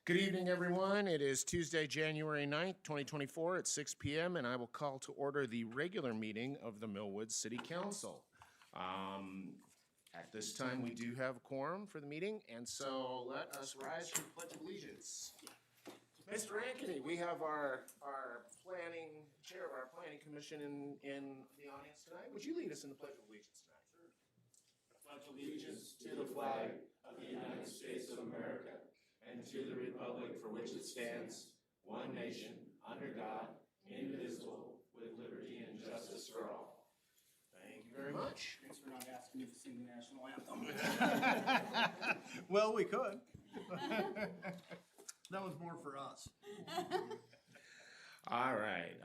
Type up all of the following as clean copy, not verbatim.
Good evening, everyone. It is Tuesday, January 9th, 2024 at 6 p.m., and I will call to order the regular meeting of the Millwood City Council. At this time, we do have a quorum for the meeting, and so let us rise for the Pledge of Allegiance. Mr. Ankeny, we have our chair of our planning commission in the audience tonight. Would you lead us in the Pledge of Allegiance tonight? Sure. I pledge allegiance to the flag of the United States of America and to the republic for which it stands, one nation, under God, indivisible, with liberty and justice for all. Thank you very much. Thanks for not asking me to sing the national anthem. Well, we could. That was more for us. All right.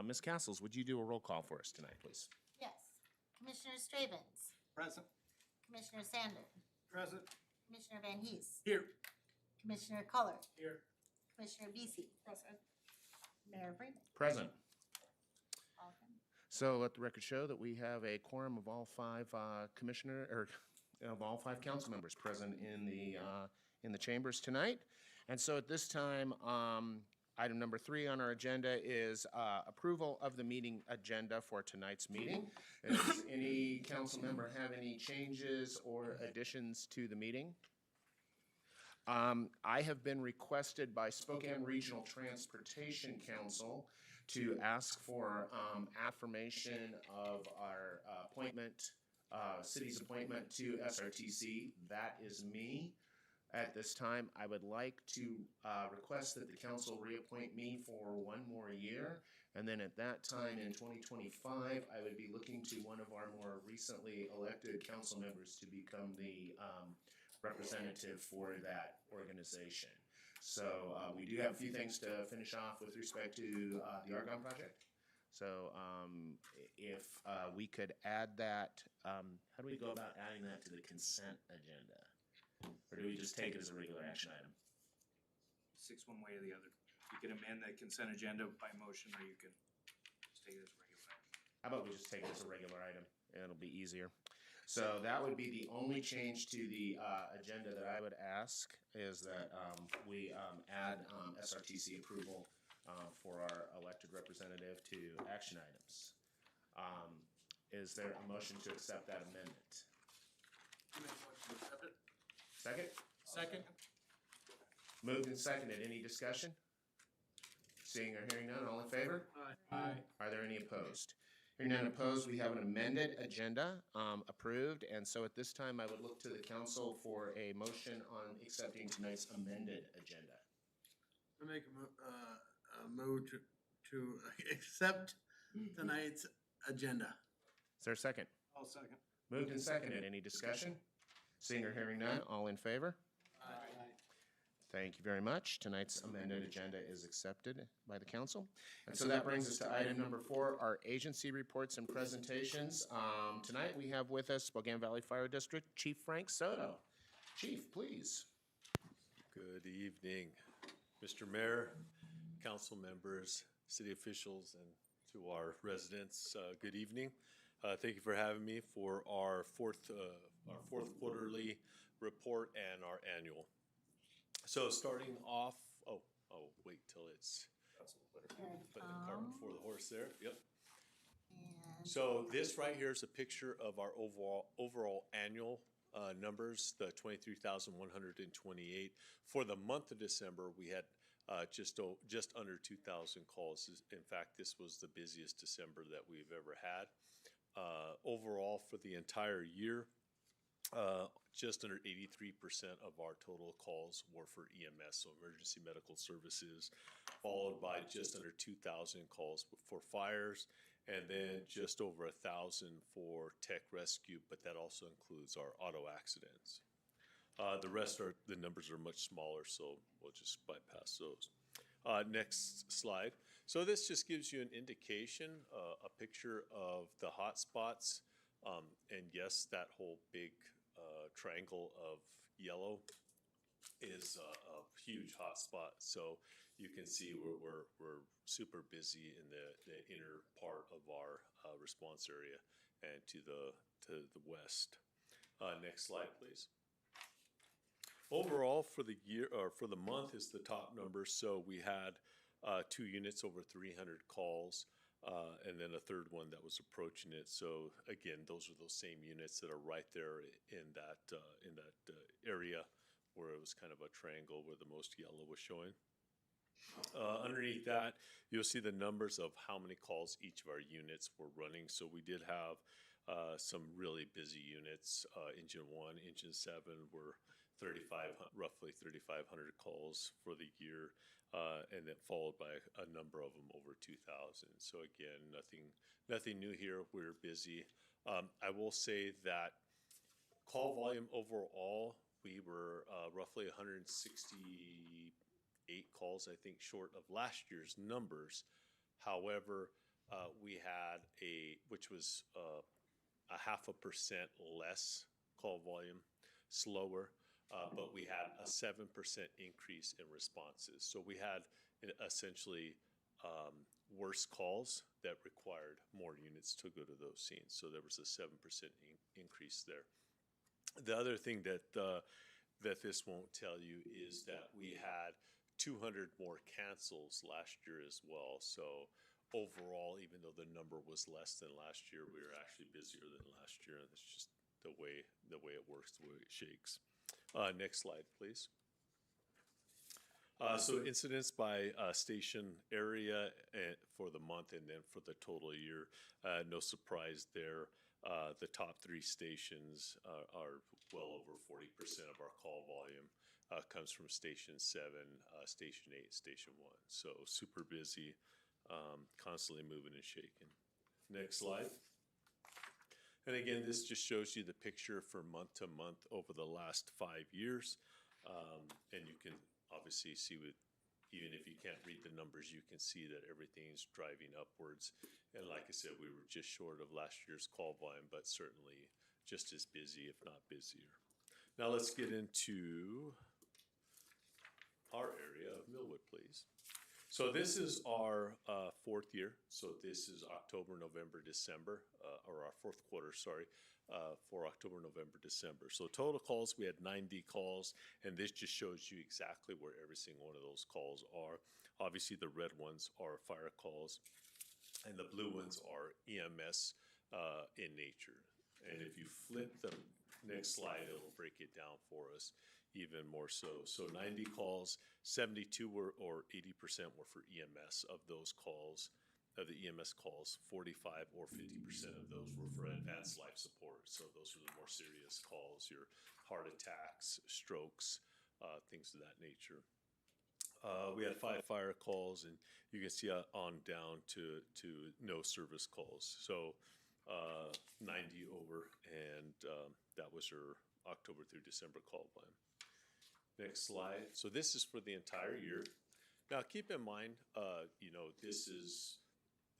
Ms. Castles, would you do a roll call for us tonight, please? Yes. Commissioner Stravens. Present. Commissioner Sander. Present. Commissioner Van Hees. Here. Commissioner Culler. Here. Commissioner Besey. Present. Mayor Freeman. Present. All done. So let the record show that we have a quorum of all five of all five council members present in the chambers tonight. And so at this time, item number 3 on our agenda is approval of the meeting agenda for tonight's meeting. Does any council member have any changes or additions to the meeting? I have been requested by Spokane Regional Transportation Council to ask for affirmation of our city's appointment to SRTC. That is me. At this time, I would like to request that the council reappoint me for one more year. And then at that time in 2025, I would be looking to one of our more recently elected council members to become the representative for that organization. So we do have a few things to finish off with respect to the Argonne project. So if we could add that, how do we go about adding that to the consent agenda? Or do we just take it as a regular action item? 6 one way or the other. You can amend the consent agenda by motion, or you can just take it as a regular action. How about we just take it as a regular item? It'll be easier. So that would be the only change to the agenda that I would ask is that we add SRTC approval for our elected representative to action items. Is there a motion to accept that amendment? You make a motion to accept it? Second? Second. Moved and seconded. Any discussion? Seeing or hearing none, all in favor? Aye. Are there any opposed? Hearing none opposed, we have an amended agenda approved. And so at this time, I would look to the council for a motion on accepting tonight's amended agenda. I make a move to accept tonight's agenda. Is there a second? I'll second. Moved and seconded. Any discussion? Seeing or hearing none, all in favor? Aye. Thank you very much. Tonight's amended agenda is accepted by the council. And so that brings us to item number 4, our agency reports and presentations. Tonight we have with us Spokane Valley Fire District Chief Frank Soto. Chief, please. Good evening, Mr. Mayor, council members, city officials, and to our residents, good evening. Thank you for having me for our fourth quarterly report and our annual. So starting off, wait till it's putting the cart before the horse there. Yep. And So this right here is a picture of our overall annual numbers, the 23,128. For the month of December, we had just under 2,000 calls. In fact, this was the busiest December that we've ever had. Overall, for the entire year, just under 83% of our total calls were for EMS, so emergency medical services, followed by just under 2,000 calls for fires, and then just over 1,000 for tech rescue, but that also includes our auto accidents. The rest the numbers are much smaller, so we'll just bypass those. Next slide. So this just gives you an indication, a picture of the hot spots. And yes, that whole big triangle of yellow is a huge hot spot. So you can see we're super busy in the inner part of our response area and to the west. Next slide, please. Overall, for the year, or for the month is the top number, so we had 2 units over 300 calls, and then a third one that was approaching it. So again, those are those same units that are right there in that area where it was kind of a triangle where the most yellow was showing. Underneath that, you'll see the numbers of how many calls each of our units were running. So we did have some really busy units. Engine 1, Engine 7 were roughly 3,500 calls for the year, and then followed by a number of them over 2,000. So again, nothing new here. We're busy. I will say that call volume overall, we were roughly 168 calls, I think, short of last year's numbers. However, we had which was a 0.5% less call volume, slower, but we had a 7% increase in responses. So we had essentially worse calls that required more units to go to those scenes. So there was a 7% increase there. The other thing that this won't tell you is that we had 200 more cancels last year as well. So overall, even though the number was less than last year, we were actually busier than last year. And it's just the way it works, the way it shakes. Next slide, please. So incidents by station area for the month and then for the total year, no surprise there. The top 3 stations are well over 40% of our call volume comes from Station 7, Station 8, Station 1. So super busy, constantly moving and shaking. Next slide. And again, this just shows you the picture for month to month over the last 5 years. And you can obviously see even if you can't read the numbers, you can see that everything's driving upwards. And like I said, we were just short of last year's call volume, but certainly just as busy, if not busier. Now let's get into our area of Millwood, please. So this is our 4th year. So this is October, November, December, or our 4th quarter, sorry, for October, November, December. So total calls, we had 90 calls, and this just shows you exactly where every single one of those calls are. Obviously, the red ones are fire calls, and the blue ones are EMS in nature. And if you flip the next slide, it'll break it down for us even more so. So 90 calls, 72 were, or 80% were for EMS of those calls. Of the EMS calls, 45 or 50% of those were for advanced life support. So those are the more serious calls, your heart attacks, strokes, things of that nature. We had 5 fire calls, and you can see on down to no service calls. So 90 over, and that was your October through December call volume. Next slide. So this is for the entire year. Now keep in mind, this is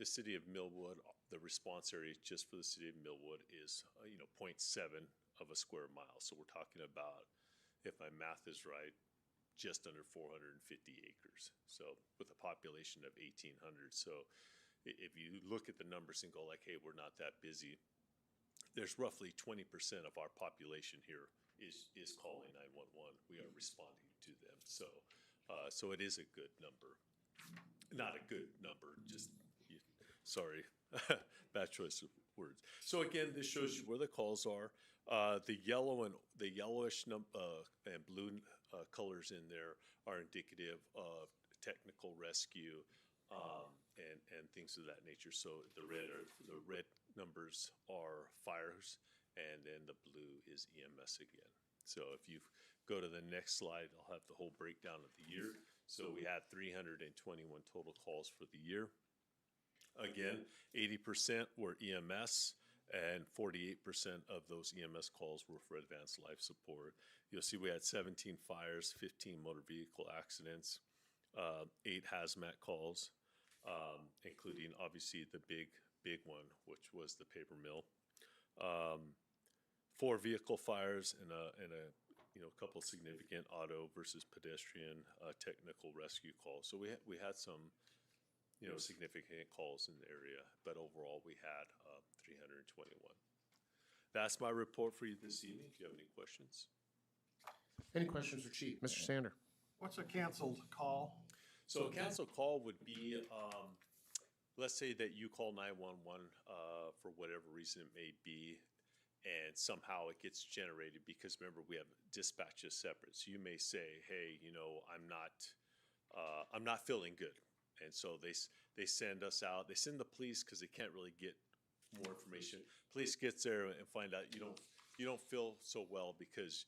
the city of Millwood. The response area just for the city of Millwood is 0.7 of a square mile. So we're talking about, if my math is right, just under 450 acres. So with a population of 1,800. So if you look at the numbers and go like, hey, we're not that busy, there's roughly 20% of our population here is calling 911. We are responding to them. So it is a good number. Not a good number, just, sorry, bad choice of words. So again, this shows you where the calls are. The yellow and the yellowish and blue colors in there are indicative of technical rescue and things of that nature. So the red numbers are fires, and then the blue is EMS again. So if you go to the next slide, I'll have the whole breakdown of the year. So we had 321 total calls for the year. Again, 80% were EMS, and 48% of those EMS calls were for advanced life support. You'll see we had 17 fires, 15 motor vehicle accidents, 8 hazmat calls, including obviously the big one, which was the paper mill. 4 vehicle fires and a couple significant auto versus pedestrian technical rescue calls. So we had some significant calls in the area, but overall we had 321. That's my report for you this evening. Do you have any questions? Any questions for Chief? Mr. Sander? What's a canceled call? So a cancel call would be, let's say that you call 911 for whatever reason it may be, and somehow it gets generated because remember we have dispatches separate. So you may say, hey, I'm not feeling good, and so they send us out. They send the police because they can't really get more information. Police gets there and find out you don't feel so well because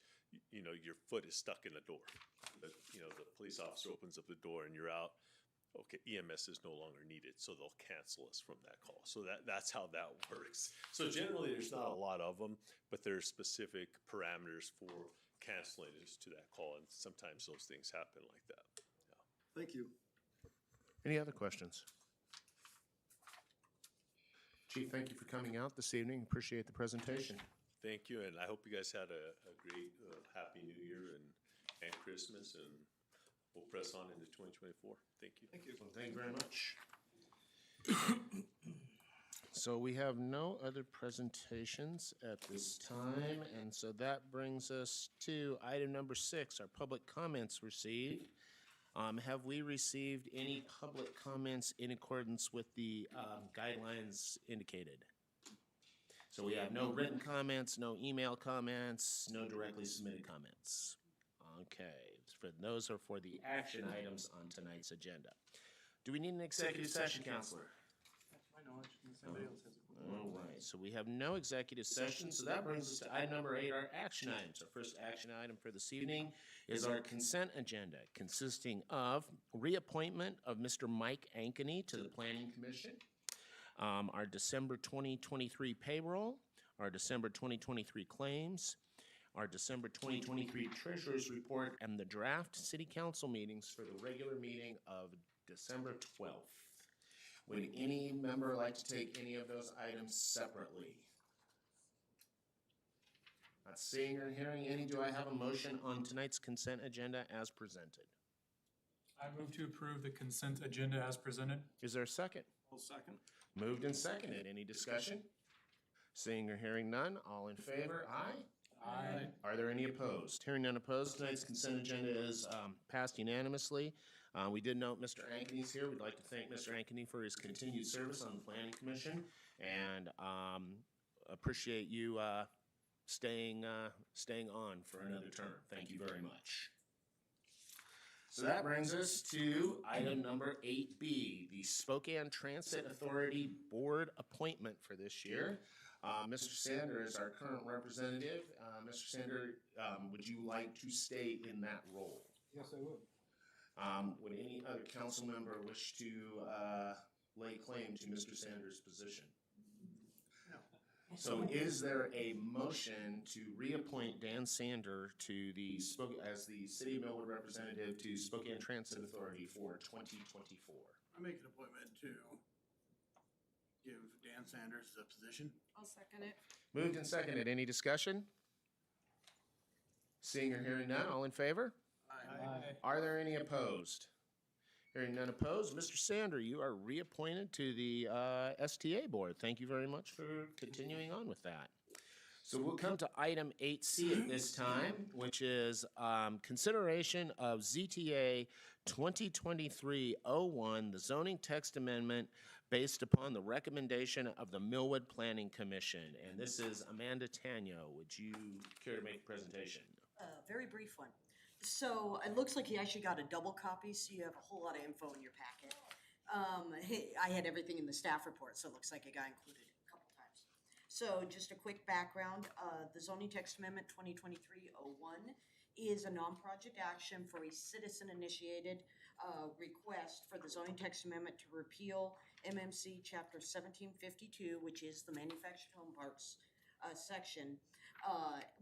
your foot is stuck in the door. But the police officer opens up the door and you're out. Okay, EMS is no longer needed, so they'll cancel us from that call. So that's how that works. So generally, there's not a lot of them, but there's specific parameters for canceling us to that call, and sometimes those things happen like that. Yeah. Thank you. Any other questions? Chief, thank you for coming out this evening. Appreciate the presentation. Thank you, and I hope you guys had a great, happy New Year and Christmas, and we'll press on into 2024. Thank you. Thank you. Well, thank you very much. So we have no other presentations at this time, and so that brings us to item number 6, our public comments received. Have we received any public comments in accordance with the guidelines indicated? So we have no written comments, no email comments, no directly submitted comments. Okay, those are for the action items on tonight's agenda. Do we need an executive session, Counselor? That's my knowledge, unless somebody else has a question. All right, so we have no executive session, so that brings us to item number 8, our action items. Our first action item for this evening is our consent agenda, consisting of reappointment of Mr. Mike Ankeny to the Planning Commission, our December 2023 payroll, our December 2023 claims, our December 2023 Treasurer's Report, and the draft City Council meetings for the regular meeting of December 12th. Would any member like to take any of those items separately? Not seeing or hearing any, do I have a motion on tonight's consent agenda as presented? I move to approve the consent agenda as presented. Is there a second? I'll second. Moved and seconded. Any discussion? Seeing or hearing none, all in favor, aye? Aye. Are there any opposed? Hearing none opposed, tonight's consent agenda is passed unanimously. We did note Mr. Ankeny's here. We'd like to thank Mr. Ankeny for his continued service on the Planning Commission, and appreciate you staying on for another term. Thank you very much. So that brings us to item number 8B, the Spokane Transit Authority Board appointment for this year. Mr. Sander is our current representative. Mr. Sander, would you like to stay in that role? Yes, I would. Would any other council member wish to lay claim to Mr. Sanders' position? No. So is there a motion to reappoint Dan Sander to as the City of Millwood representative to Spokane Transit Authority for 2024? I make an appointment to give Dan Sanders the position. I'll second it. Moved and seconded. Any discussion? Seeing or hearing none, all in favor? Aye. Are there any opposed? Hearing none opposed, Mr. Sander, you are reappointed to the STA Board. Thank you very much for continuing on with that. So we'll come to item 8C at this time, which is consideration of ZTA 2023-01, the zoning text amendment based upon the recommendation of the Millwood Planning Commission. And this is Amanda Tanyo. Would you care to make a presentation? Very brief one. So it looks like you actually got a double copy, so you have a whole lot of info in your packet. I had everything in the staff report, so it looks like it got included a couple times. So just a quick background, the zoning text amendment 2023-01 is a non-project action for a citizen-initiated request for the zoning text amendment to repeal MMC Chapter 1752, which is the manufactured home parks section,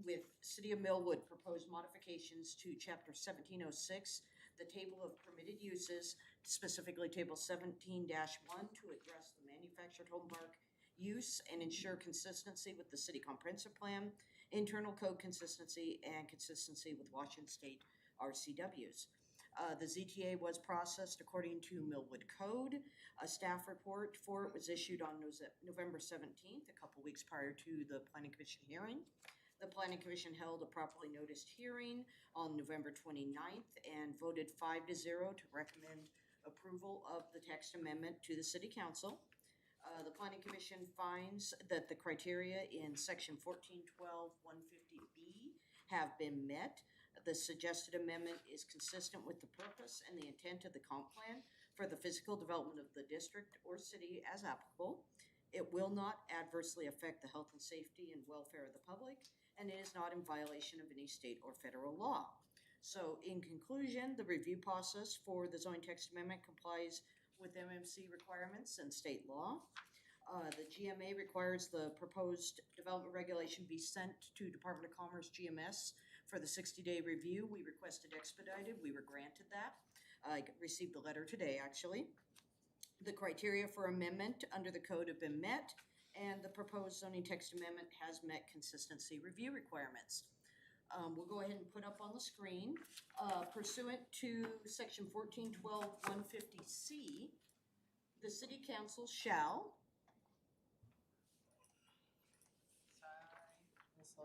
with City of Millwood proposed modifications to Chapter 1706, the table of permitted uses, specifically Table 17-1, to address the manufactured home park use and ensure consistency with the city comprehensive plan, internal code consistency, and consistency with Washington State RCWs. The ZTA was processed according to Millwood Code. A staff report for it was issued on November 17th, a couple weeks prior to the Planning Commission hearing. The Planning Commission held a properly noticed hearing on November 29th and voted 5-0 to recommend approval of the text amendment to the City Council. The Planning Commission finds that the criteria in Section 1412-150B have been met. The suggested amendment is consistent with the purpose and the intent of the comp plan for the physical development of the district or city as applicable. It will not adversely affect the health and safety and welfare of the public, and it is not in violation of any state or federal law. So in conclusion, the review process for the zoning text amendment complies with MMC requirements and state law. The GMA requires the proposed development regulation be sent to Department of Commerce GMS for the 60-day review. We requested expedited. We were granted that. I received the letter today, actually. The criteria for amendment under the code have been met, and the proposed zoning text amendment has met consistency review requirements. We'll go ahead and put up on the screen, pursuant to Section 1412-150C, the City Council shall.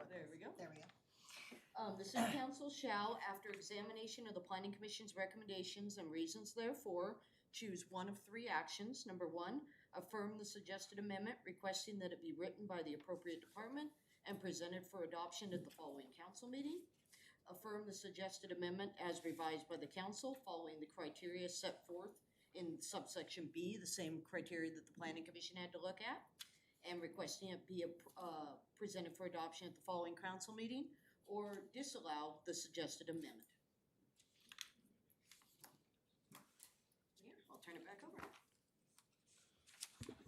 There we go. There we go. The City Council shall, after examination of the Planning Commission's recommendations and reasons therefore, choose one of three actions. Number one, affirm the suggested amendment requesting that it be written by the appropriate department and presented for adoption at the following council meeting. Affirm the suggested amendment as revised by the council following the criteria set forth in subsection B, the same criteria that the Planning Commission had to look at, and requesting it be presented for adoption at the following council meeting, or disallow the suggested amendment. Yeah, I'll turn it back over.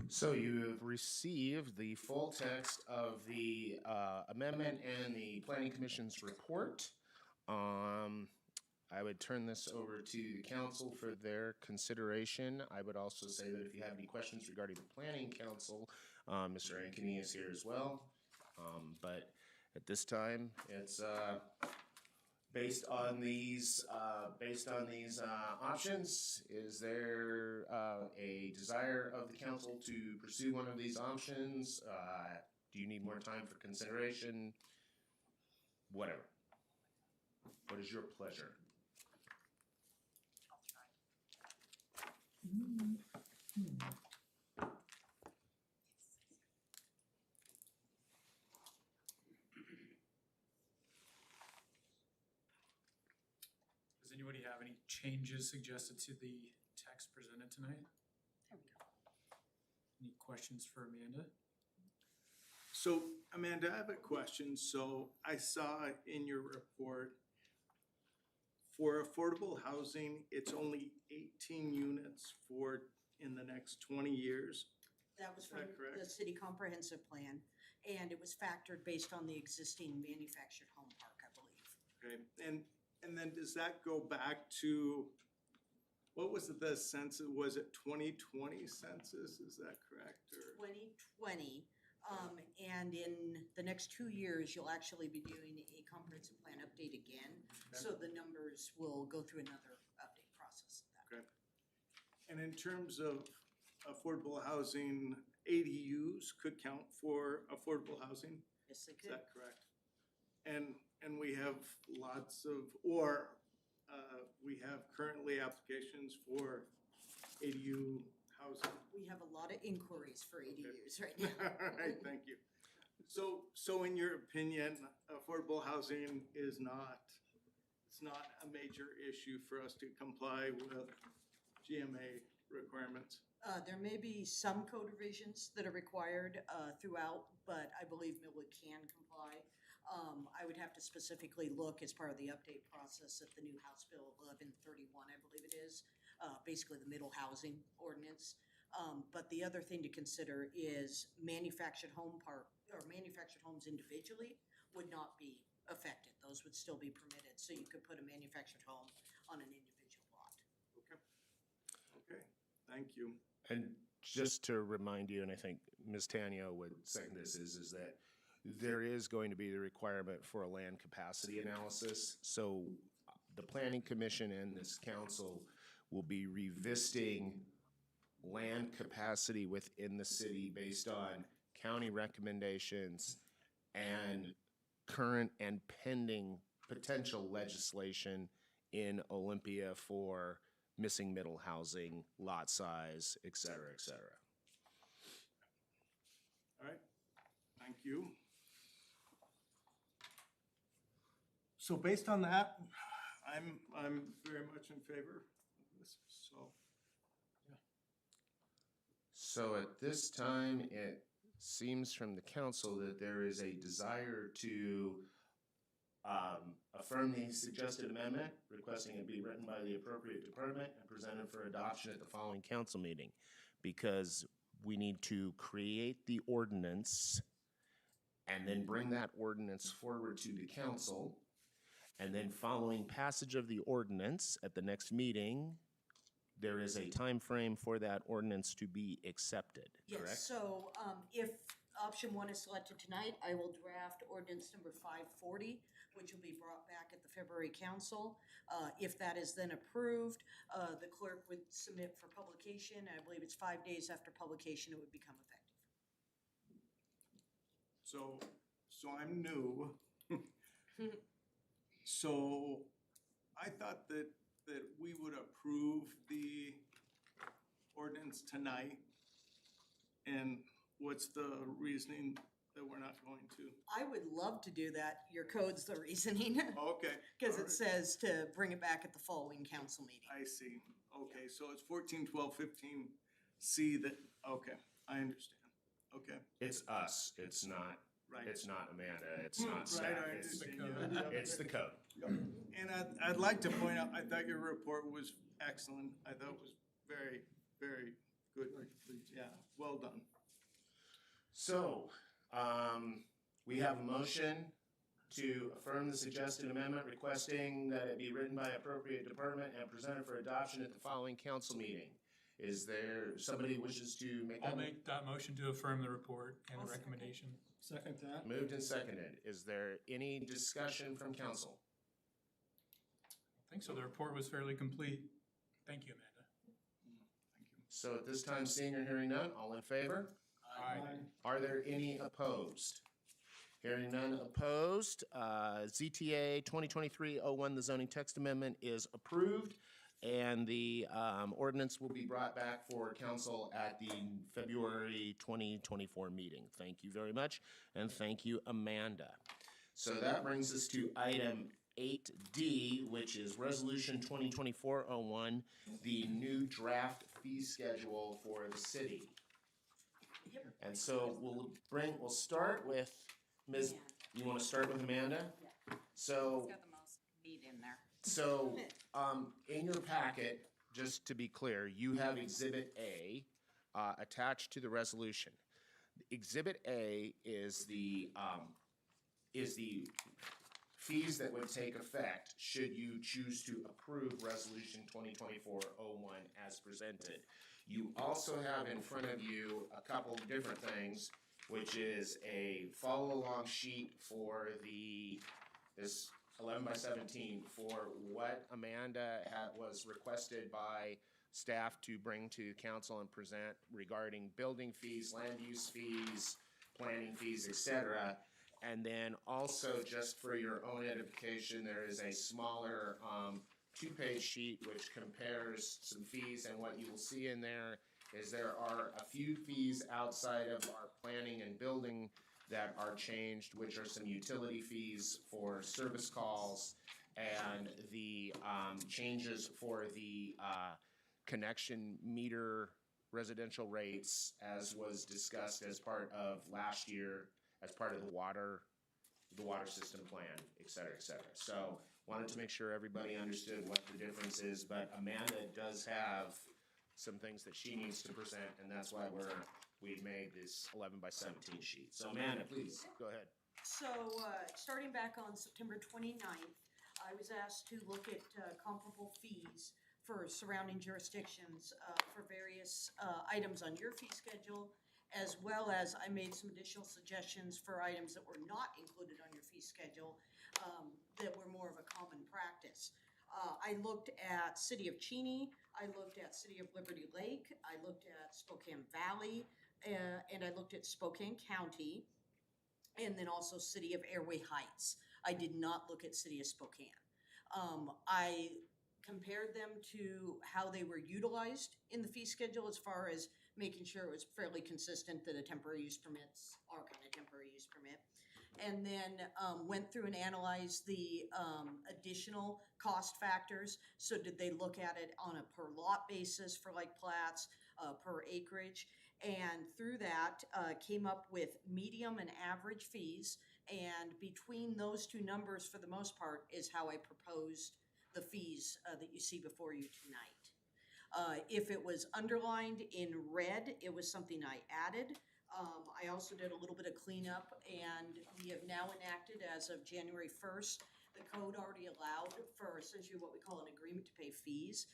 So you've received the full text of the amendment and the Planning Commission's report. I would turn this over to the council for their consideration. I would also say that if you have any questions regarding the Planning Council, Mr. Ankeny is here as well. But at this time, it's based on these options. Is there a desire of the council to pursue one of these options? Do you need more time for consideration? Whatever. What is your pleasure? Does anybody have any changes suggested to the text presented tonight? There we go. Any questions for Amanda? So Amanda, I have a question. So I saw in your report, for affordable housing, it's only 18 units in the next 20 years. That was Is from that correct? the city comprehensive plan, and it was factored based on the existing manufactured home park, I believe. Okay, and then does that go back to, what was it, the census, was it 2020 census, is that correct, or? 2020, and in the next 2 years, you'll actually be doing a comprehensive plan update again. So the numbers will go through another update process of that. Okay. And in terms of affordable housing, ADUs could count for affordable housing, Yes, they is could. that correct? And we have lots of, we have currently applications for ADU housing. We have a lot of inquiries for ADUs right now. All right, thank you. So in your opinion, affordable housing is it's not a major issue for us to comply with GMA requirements? There may be some code revisions that are required throughout, but I believe Millwood can comply. I would have to specifically look as part of the update process at the new House Bill 1131, I believe it is, basically the middle housing ordinance. But the other thing to consider is manufactured homes individually would not be affected. Those would still be permitted. So you could put a manufactured home on an individual lot. Okay, thank you. And just to remind you, and I think Ms. Tanya would second this, is that there is going to be the requirement for a land capacity analysis. So the Planning Commission and this council will be revisiting land capacity within the city based on county recommendations and current and pending potential legislation in Olympia for missing middle housing, lot size, et cetera, et cetera. All right, thank you. So based on that, I'm very much in favor of this, so. So at this time, it seems from the council that there is a desire to affirm the suggested amendment, requesting it be written by the appropriate department and presented for adoption at the following council meeting. Because we need to create the ordinance and then bring that ordinance forward to the council. And then following passage of the ordinance at the next meeting, there is a time frame for that ordinance to be accepted, correct? Yes, so, if option one is selected tonight, I will draft ordinance number 540, which will be brought back at the February council. If that is then approved, the clerk would submit for publication, and I believe it's 5 days after publication it would become effective. So I'm new. So I thought that we would approve the ordinance tonight. And what's the reasoning that we're not going to? I would love to do that. Your code's the reasoning, Okay. because all it right. says to bring it back at the following council meeting. I see. Okay, so it's 14, 12, 15C that, okay, I understand. Okay, It's us, it's not, right. it's not Amanda, it's not Right, staff, I it's, understand. Yeah. it's the code. And I'd like to point out, I thought your report was excellent. I thought it was very, very good. Yeah, well done. So, we have a motion to affirm the suggested amendment requesting that it be written by appropriate department and presented for adoption at the following council meeting. Is there somebody wishes to make that? I'll make that motion to affirm the report and I'll the second. recommendation. Second that. Moved and seconded. Is there any discussion from council? I think so. The report was fairly complete. Thank you, Amanda. So at this time, seeing or hearing none, all in favor? Aye. Are there any opposed? Hearing none opposed, ZTA 2023-01, the zoning text amendment is approved, and the ordinance will be brought back for council at the February 2024 meeting. Thank you very much, and thank you, Amanda. So that brings us to item 8D, which is Resolution 2024-01, the new draft fee schedule for the city. And so we'll start with Ms., you want to start with Amanda? So, Got the most meat in there. so, in your packet, just to be clear, you have Exhibit A, attached to the resolution. Exhibit A is the fees that would take effect should you choose to approve Resolution 2024-01 as presented. You also have in front of you a couple of different things, which is a follow-along sheet for this 11 by 17 for what Amanda was requested by staff to bring to council and present regarding building fees, land use fees, planning fees, etc. And then also, just for your own edification, there is a smaller two-page sheet which compares some fees, and what you will see in there is there are a few fees outside of our planning and building that are changed, which are some utility fees for service calls and the changes for the connection meter residential rates, as was discussed as part of last year, as part of the water system plan, et cetera, et cetera. So wanted to make sure everybody understood what the difference is, but Amanda does have some things that she needs to present, and that's why we've made this 11 by 17 sheet. So Amanda, please, go ahead. So, starting back on September 29th, I was asked to look at comparable fees for surrounding jurisdictions for various items on your fee schedule, as well as I made some additional suggestions for items that were not included on your fee schedule that were more of a common practice. I looked at City of Cheney, I looked at City of Liberty Lake, I looked at Spokane Valley, and I looked at Spokane County. and then also City of Airway Heights. I did not look at City of Spokane. I compared them to how they were utilized in the fee schedule as far as making sure it was fairly consistent that a temporary use permits are kind of temporary use permit. And then went through and analyzed the additional cost factors. So did they look at it on a per lot basis for like plats, per acreage? And through that, came up with medium and average fees. And between those two numbers, for the most part, is how I proposed the fees that you see before you tonight. If it was underlined in red, it was something I added. I also did a little bit of cleanup, and we have now enacted as of January 1st, the code already allowed for essentially what we call an agreement to pay fees.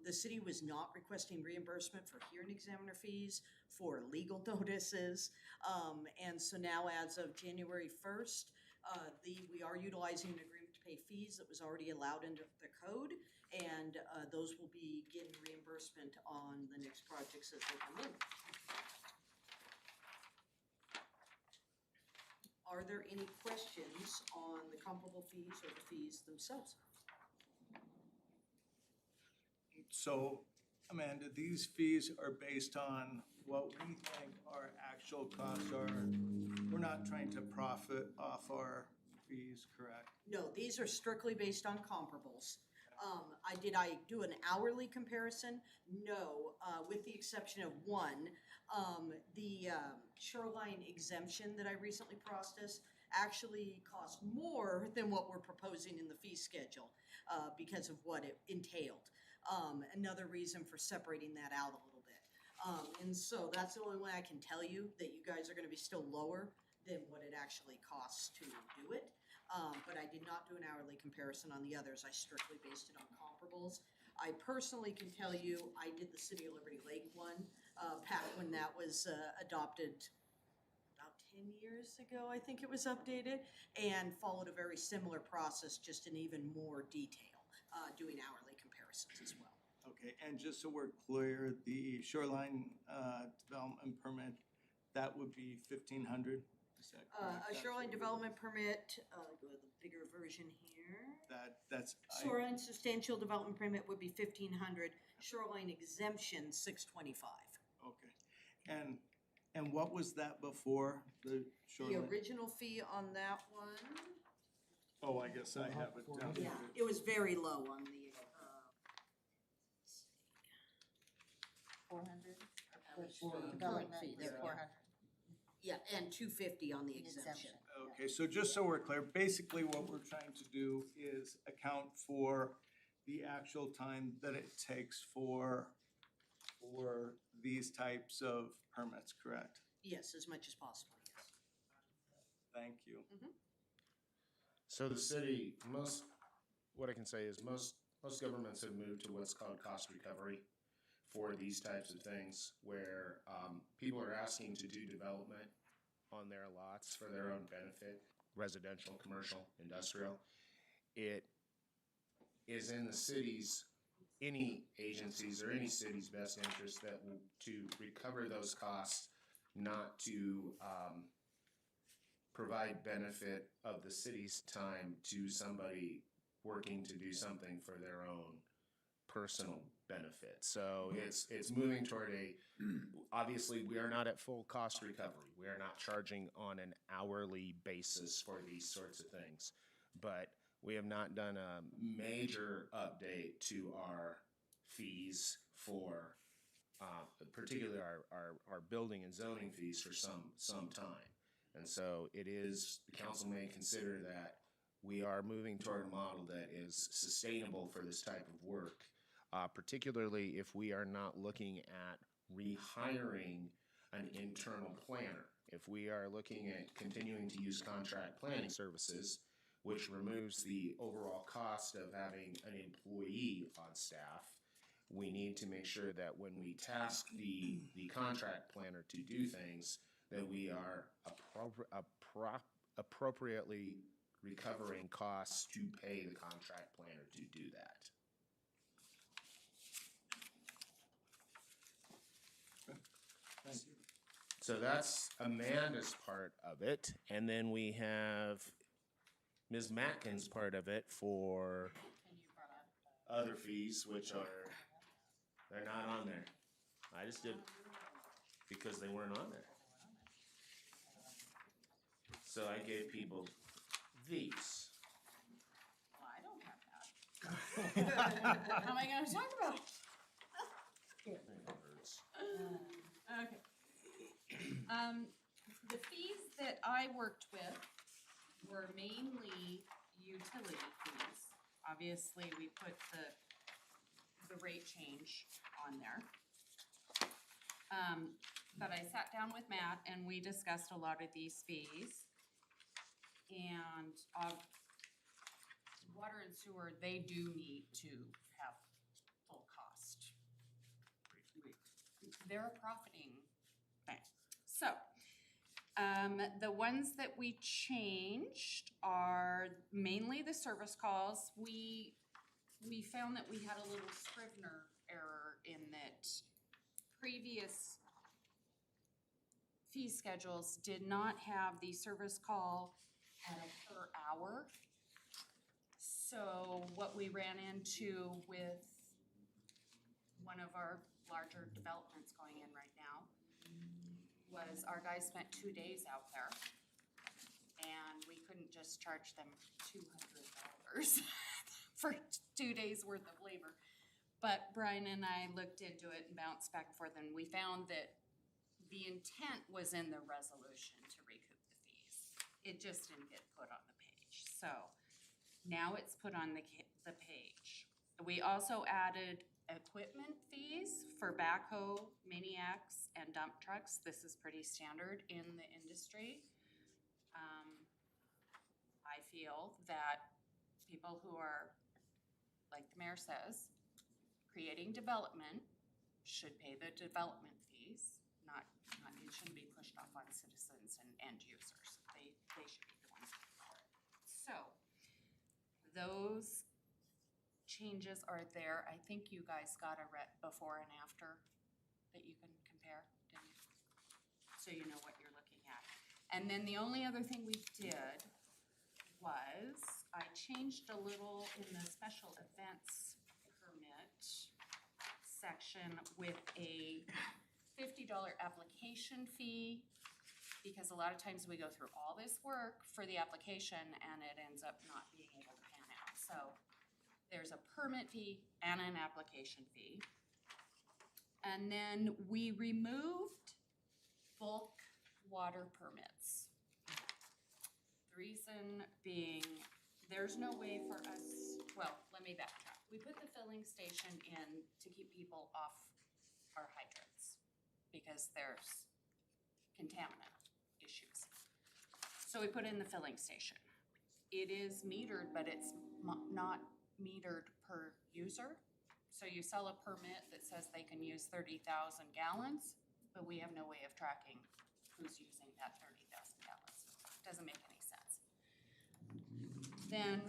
The city was not requesting reimbursement for hearing examiner fees, for legal notices. And so now as of January 1st, we are utilizing an agreement to pay fees that was already allowed into the code. And those will be getting reimbursement on the next projects as they come in. Are there any questions on the comparable fees or the fees themselves? So, Amanda, these fees are based on what we think our actual costs are. We're not trying to profit off our fees, correct? No, these are strictly based on comparables. Did I do an hourly comparison? No, with the exception of one. The shoreline exemption that I recently processed actually cost more than what we're proposing in the fee schedule because of what it entailed. Another reason for separating that out a little bit. And so that's the only way I can tell you that you guys are gonna be still lower than what it actually costs to do it. But I did not do an hourly comparison on the others. I strictly based it on comparables. I personally can tell you, I did the City of Liberty Lake one, back when that was adopted about 10 years ago, I think it was updated, and followed a very similar process, just in even more detail, doing hourly comparisons as well. Okay, and just so we're clear, the shoreline development permit, that would be 1,500, is that correct? A shoreline development permit, go to the bigger version here. That's. Shoreline substantial development permit would be 1,500, shoreline exemption 625. Okay, and what was that before the The shoreline? original fee on that one, Oh, I guess I have it down. yeah, it was very low on the, 400. Current Development fee, is there we go. 400. yeah, and 250 on the The exemption. Okay, so just so we're clear, basically what we're trying to do is account for the actual time that it takes for these types of permits, correct? Yes, as much as possible, yes. Thank you. So the city, what I can say is most governments have moved to what's called cost recovery for these types of things, where people are asking to do development on their lots for their own benefit, residential, commercial, industrial. It is in the city's, any agencies or any city's best interest to recover those costs, not to provide benefit of the city's time to somebody working to do something for their own personal benefit. So it's moving toward obviously we are not at full cost recovery. We are not charging on an hourly basis for these sorts of things. But we have not done a major update to our fees for particularly our building and zoning fees for some time. And so it is, the council may consider that we are moving toward a model that is sustainable for this type of work, particularly if we are not looking at rehiring an internal planner. If we are looking at continuing to use contract planning services, which removes the overall cost of having an employee on staff, we need to make sure that when we task the contract planner to do things, that we are appropriately recovering costs to pay the contract planner to do that. Thank you. So that's Amanda's part of it, and then we have Ms. Matkin's part of it for other fees, which are, they're not on there. I just did, because they weren't on there. So I gave people these. Well, I don't have that. How am I gonna talk about it? Okay. The fees that I worked with were mainly utility fees. Obviously, we put the rate change on there. But I sat down with Matt and we discussed a lot of these fees. And, water and sewer, they do need to have full cost. They're a profiting thing. So, the ones that we changed are mainly the service calls. We found that we had a little Scrivener error in that previous fee schedules did not have the service call at a per hour. So what we ran into with one of our larger developments going in right now was our guys spent 2 days out there and we couldn't just charge them $200 for 2 days worth of labor. But Brian and I looked into it and bounced back and forth, and we found that the intent was in the resolution to recoup the fees. It just didn't get put on the page. So now it's put on the page. We also added equipment fees for backhoe, mini-X, and dump trucks. This is pretty standard in the industry. I feel that people who are, like the mayor says, creating development should pay the development fees, not it shouldn't be pushed off on citizens and end users. They should be the ones paying for it. So those changes are there. I think you guys got a before and after that you can compare, didn't you? So you know what you're looking at. And then the only other thing we did was I changed a little in the special events permit section with a $50 application fee, because a lot of times we go through all this work for the application and it ends up not being able to pan out. So there's a permit fee and an application fee. And then we removed bulk water permits. The reason being, there's no way for us, well, let me backtrack. We put the filling station in to keep people off our hydrants because there's contaminant issues. So we put in the filling station. It is metered, but it's not metered per user. So you sell a permit that says they can use 30,000 gallons, but we have no way of tracking who's using that 30,000 gallons. Doesn't make any sense. Then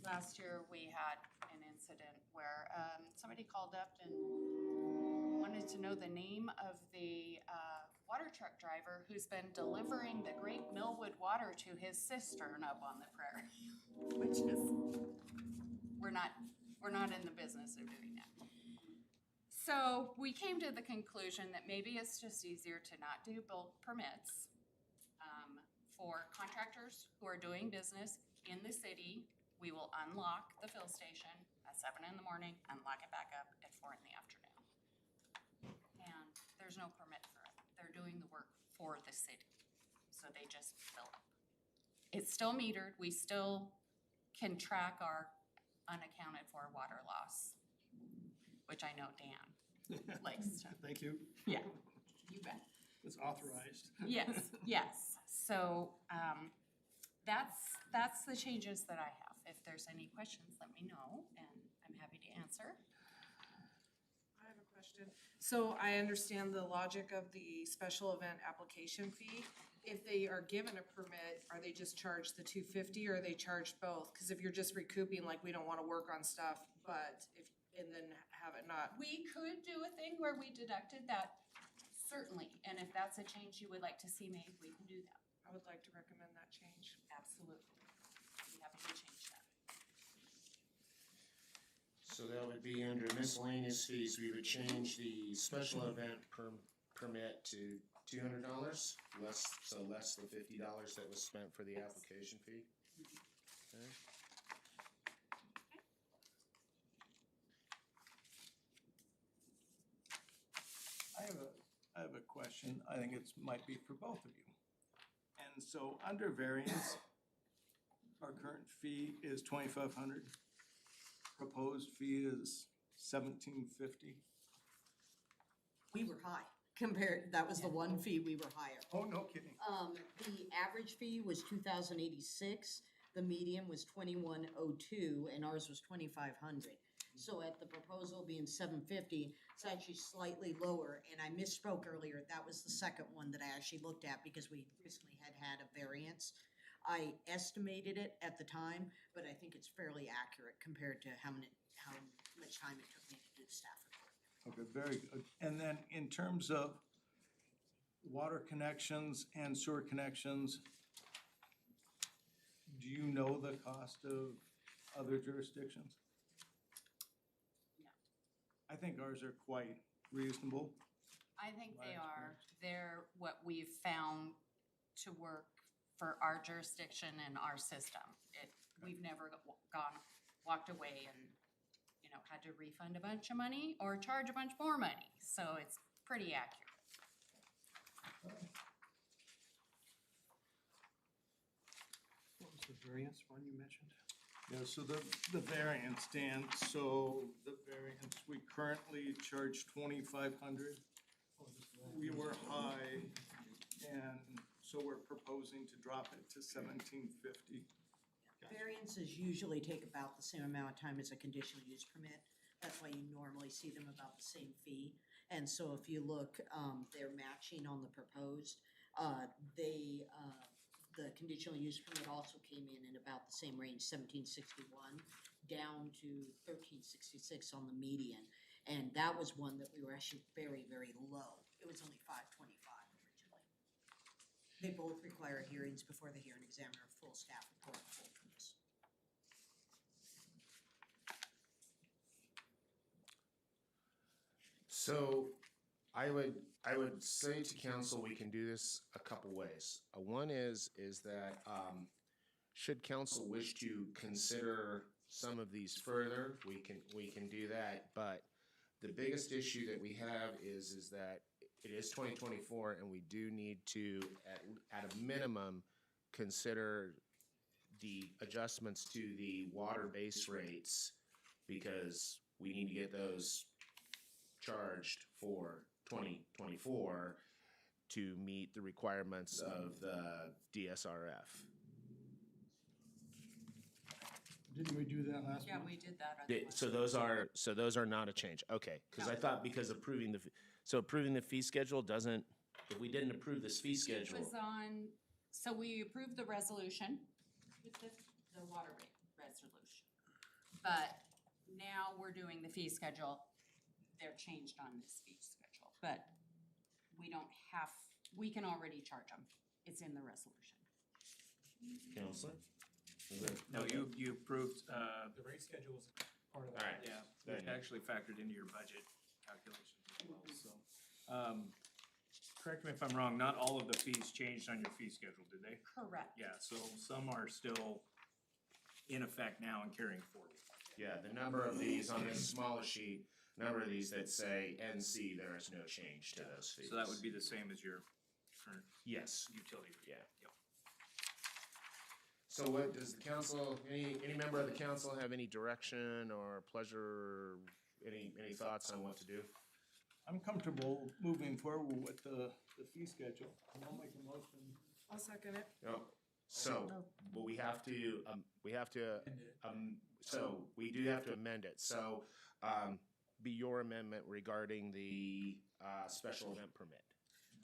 last year we had an incident where somebody called up and wanted to know the name of the water truck driver who's been delivering the Great Millwood water to his cistern up on the prairie, which is, we're not in the business of doing that. So we came to the conclusion that maybe it's just easier to not do bulk permits for contractors who are doing business in the city. We will unlock the fill station at 7 in the morning, unlock it back up at 4 in the afternoon. And there's no permit for it. They're doing the work for the city. So they just fill up. It's still metered. We still can track our unaccounted for water loss, which I know Dan likes to. Thank you. Yeah, you bet. It's authorized. Yes. So that's the changes that I have. If there's any questions, let me know, and I'm happy to answer. I have a question. So I understand the logic of the special event application fee. If they are given a permit, are they just charged the $250 or are they charged both? Because if you're just recouping, like, we don't want to work on stuff, but if, and then have it not. We could do a thing where we deducted that Certainly, and if that's a change you would like to see made, we can do that. I would like to recommend that change. Absolutely. Be happy to change that. So that would be under miscellaneous fees, we would change the special event permit to $200, less the $50 that was spent for the application fee. Okay. I have a question, I think it's, might be for both of you. And so, under variance, our current fee is $2,500. Proposed fee is $1,750. We were high compared, that was the one fee we were higher. Oh, no kidding. The average fee was 2,086, the median was 2,102, and ours was 2,500. So at the proposal being 750, it's actually slightly lower, and I misspoke earlier, that was the second one that I actually looked at because we recently had a variance. I estimated it at the time, but I think it's fairly accurate compared to how much time it took me to do the staff report. Okay, very good. And then in terms of water connections and sewer connections, do you know the cost of other jurisdictions? No. I think ours are quite reasonable. I think they My are. They're what we've found to work for our jurisdiction and our system. We've never walked away and, had to refund a bunch of money or charge a bunch more money. So it's pretty accurate. What was the variance one you mentioned? Yeah, so the variance, Dan, so the variance, we currently charge 2,500. We were high, and so we're proposing to drop it to 1,750. Variances usually take about the same amount of time as a conditional use permit. That's why you normally see them about the same fee. And so if you look, they're matching on the proposed. The conditional use permit also came in about the same range, 1761, down to 1366 on the median. And that was one that we were actually very, very low. It was only 525 originally. They both require hearings before the hearing examiner, full staff report, full permits. So I would say to council, we can do this a couple ways. One is that, should council wish to consider some of these further, we can do that. But the biggest issue that we have is that it is 2024 and we do need to, at a minimum, consider the adjustments to the water base rates because we need to get those charged for 2024 to meet the requirements of the DSRF. Didn't we do that last Yeah, month? we did that. on the last So those are not a change, okay, because I thought because approving the fee schedule doesn't, if we didn't approve this fee It schedule. was on, so we approved the resolution with the water rate resolution. But now we're doing the fee schedule. They're changed on this fee schedule, but we can already charge them. It's in the resolution. Counselor? No, you approved, The rate schedule is part of that. All right. yeah, it actually factored into your budget calculations as well, so. Correct me if I'm wrong, not all of the fees changed on your fee schedule, did they? Correct. Yeah, so some are still in effect now and carrying forward. Yeah, the number of these on this smaller sheet, number of these that say NC, there is no change to those fees. So that would be the same as your current Yes, utility rate. yeah. Yep. So what does the council, any member of the council have any direction or pleasure, any thoughts on what to do? I'm comfortable moving forward with the fee schedule. I'll make a motion. I'll second it. No. So, but we have to, so we do have to amend it. So, be your amendment regarding the, special event permit.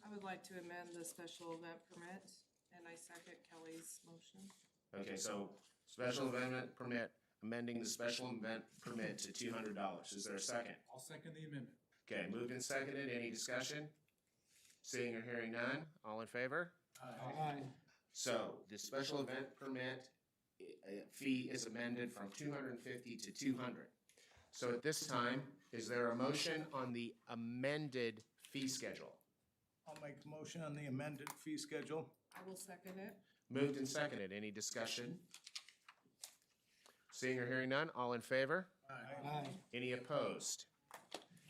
I would like to amend the special event permit, and I second Kelly's motion. Okay, so special event permit, amending the special event permit to $200. Is there a second? I'll second the amendment. Okay, moved and seconded. Any discussion? Seeing or hearing none, all in favor? Aye. So the special event permit fee is amended from 250 to 200. So at this time, is there a motion on the amended fee schedule? I'll make a motion on the amended fee schedule. I will second it. Moved and seconded. Any discussion? Seeing or hearing none, all in favor? Aye. Any opposed?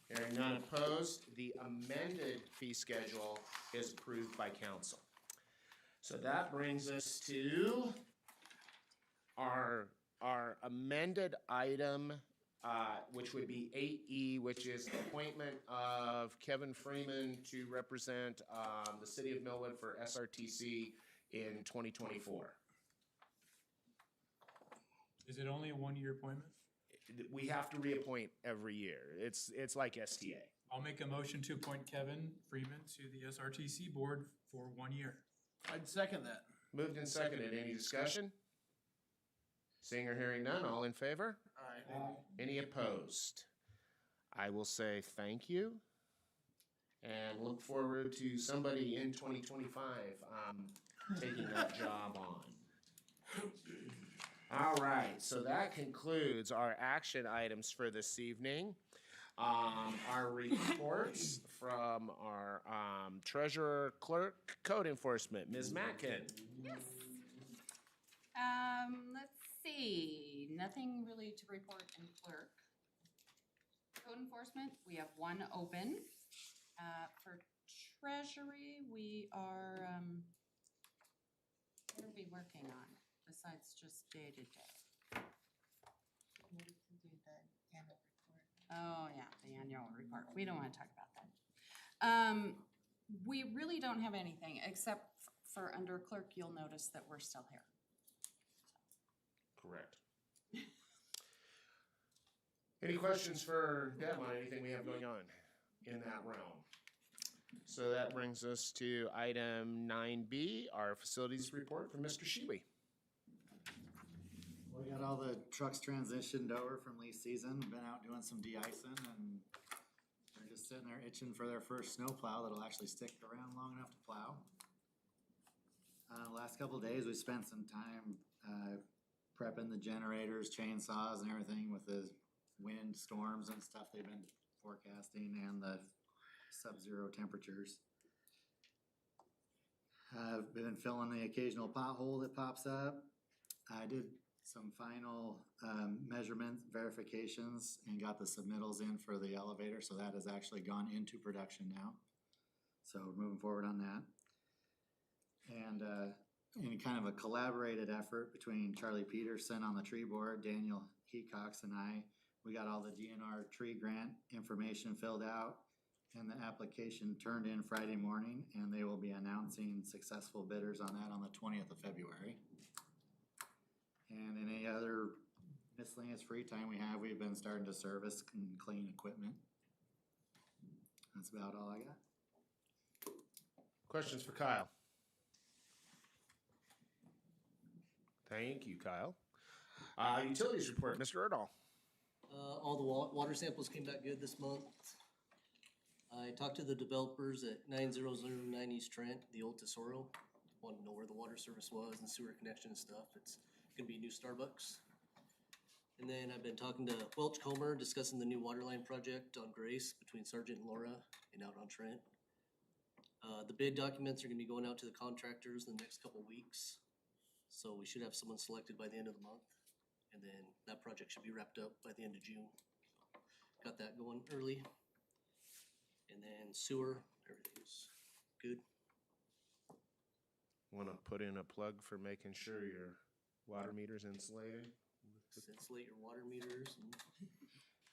Hearing none opposed, the amended fee schedule is approved by council. So that brings us to our amended item, which would be 8E, which is appointment of Kevin Freeman to represent the city of Millwood for SRTC in 2024. Is it only a one-year appointment? We have to reappoint every year. It's like STA. I'll make a motion to appoint Kevin Freeman to the SRTC board for 1 year. I'd second that. Moved and seconded. Any discussion? Seeing or hearing none, all in favor? Aye. Any opposed? I will say thank you and look forward to somebody in 2025 taking that job on. All right, so that concludes our action items for this evening. Our reports from our treasurer, clerk, code enforcement, Ms. Matkin. Yes. Let's see, nothing really to report in clerk. Code enforcement, we have one open. For treasury, we are, what are we working on besides just day to day? Oh, yeah, the annual report. We don't want to talk about that. We really don't have anything except for under clerk, you'll notice that we're still here. Correct. Any questions for Deb on anything we have going on in that realm? So that brings us to item 9B, our facilities report from Mr. Sheely. We got all the trucks transitioned over from leaf season, been out doing some de-icing, and they're just sitting there itching for their first snow plow that'll actually stick around long enough to plow. Last couple of days, we spent some time prepping the generators, chainsaws, and everything with the wind, storms, and stuff they've been forecasting, and the sub-zero temperatures. I've been filling the occasional pothole that pops up. I did some final measurement verifications and got the submittals in for the elevator, so that has actually gone into production now. So we're moving forward on that. And in kind of a collaborated effort between Charlie Peterson on the tree board, Daniel Hecox, and I, we got all the DNR tree grant information filled out and the application turned in Friday morning, and they will be announcing successful bidders on that on the 20th of February. And any other miscellaneous free time we have, we've been starting to service and clean equipment. That's about all I got. Questions for Kyle? Thank you, Kyle. Utilities report, Mr. Erdahl. All the water samples came back good this month. I talked to the developers at 9009 East Trent, the old Tesoro. Wanted to know where the water service was and sewer connection and stuff. It's gonna be a new Starbucks. And then I've been talking to Welch Comer, discussing the new water line project on Grace between Sargent and Laura and out on Trent. The bid documents are gonna be going out to the contractors in the next couple weeks. So we should have someone selected by the end of the month. And then that project should be wrapped up by the end of June. Got that going early. And then sewer, everything's good. Want to put in a plug for making sure your water meter's insulated? Just insulate your water meters and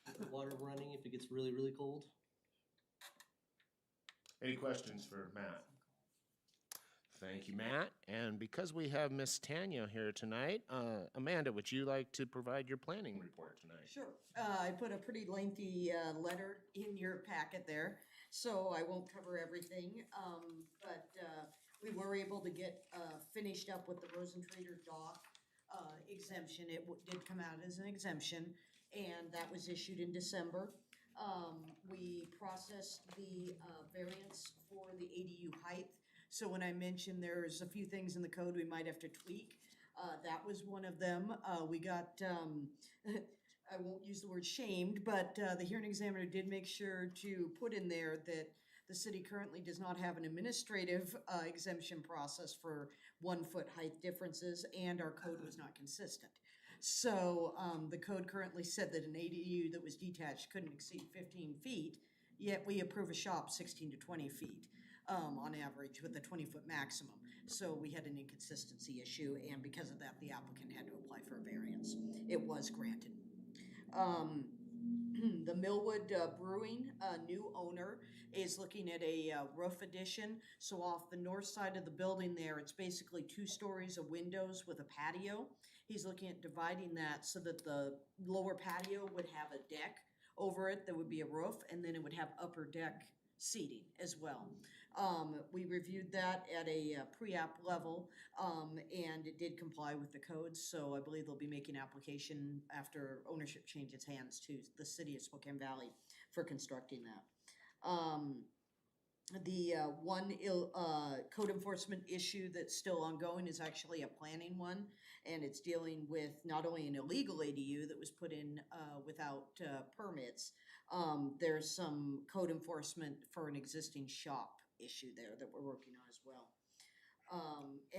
keep the water running if it gets really, really cold. Any questions for Matt? Thank you, Matt. And because we have Miss Tanya here tonight, Amanda, would you like to provide your planning report tonight? Sure. I put a pretty lengthy letter in your packet there, so I won't cover everything. But we were able to get finished up with the Rosentrader dock exemption. It did come out as an exemption, and that was issued in December. We processed the variance for the ADU height. So when I mentioned there's a few things in the code we might have to tweak, that was one of them. We got, I won't use the word shamed, but the hearing examiner did make sure to put in there that the city currently does not have an administrative exemption process for 1 foot height differences, and our code was not consistent. So the code currently said that an ADU that was detached couldn't exceed 15 feet, yet we approve a shop 16 to 20 feet on average with a 20-foot maximum. So we had an inconsistency issue, and because of that, the applicant had to apply for a variance. It was granted. The Millwood Brewing, new owner, is looking at a roof addition. So off the north side of the building there, it's basically 2 stories of windows with a patio. He's looking at dividing that so that the lower patio would have a deck over it, there would be a roof, and then it would have upper deck seating as well. We reviewed that at a pre-app level, and it did comply with the codes, so I believe they'll be making application after ownership changes hands to the city of Spokane Valley for constructing that. The one code enforcement issue that's still ongoing is actually a planning one, and it's dealing with not only an illegal ADU that was put in without permits, there's some code enforcement for an existing shop issue there that we're working on as well.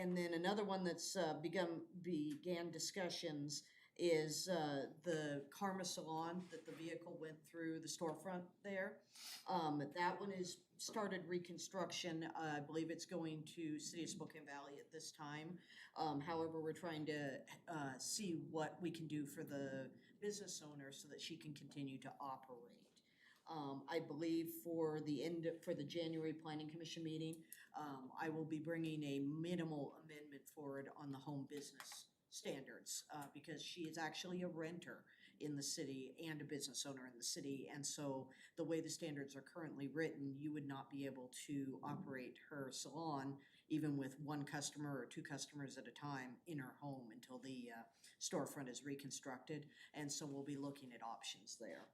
And then another one that's began discussions is the Karma Salon that the vehicle went through the storefront there. That one is started reconstruction. I believe it's going to City of Spokane Valley at this time. However, we're trying to see what we can do for the business owner so that she can continue to operate. I believe for the January Planning Commission meeting, I will be bringing a minimal amendment forward on the home business standards because she is actually a renter in the city and a business owner in the city. And so the way the standards are currently written, you would not be able to operate her salon even with 1 customer or 2 customers at a time in her home until the storefront is reconstructed. And so we'll be looking at options there.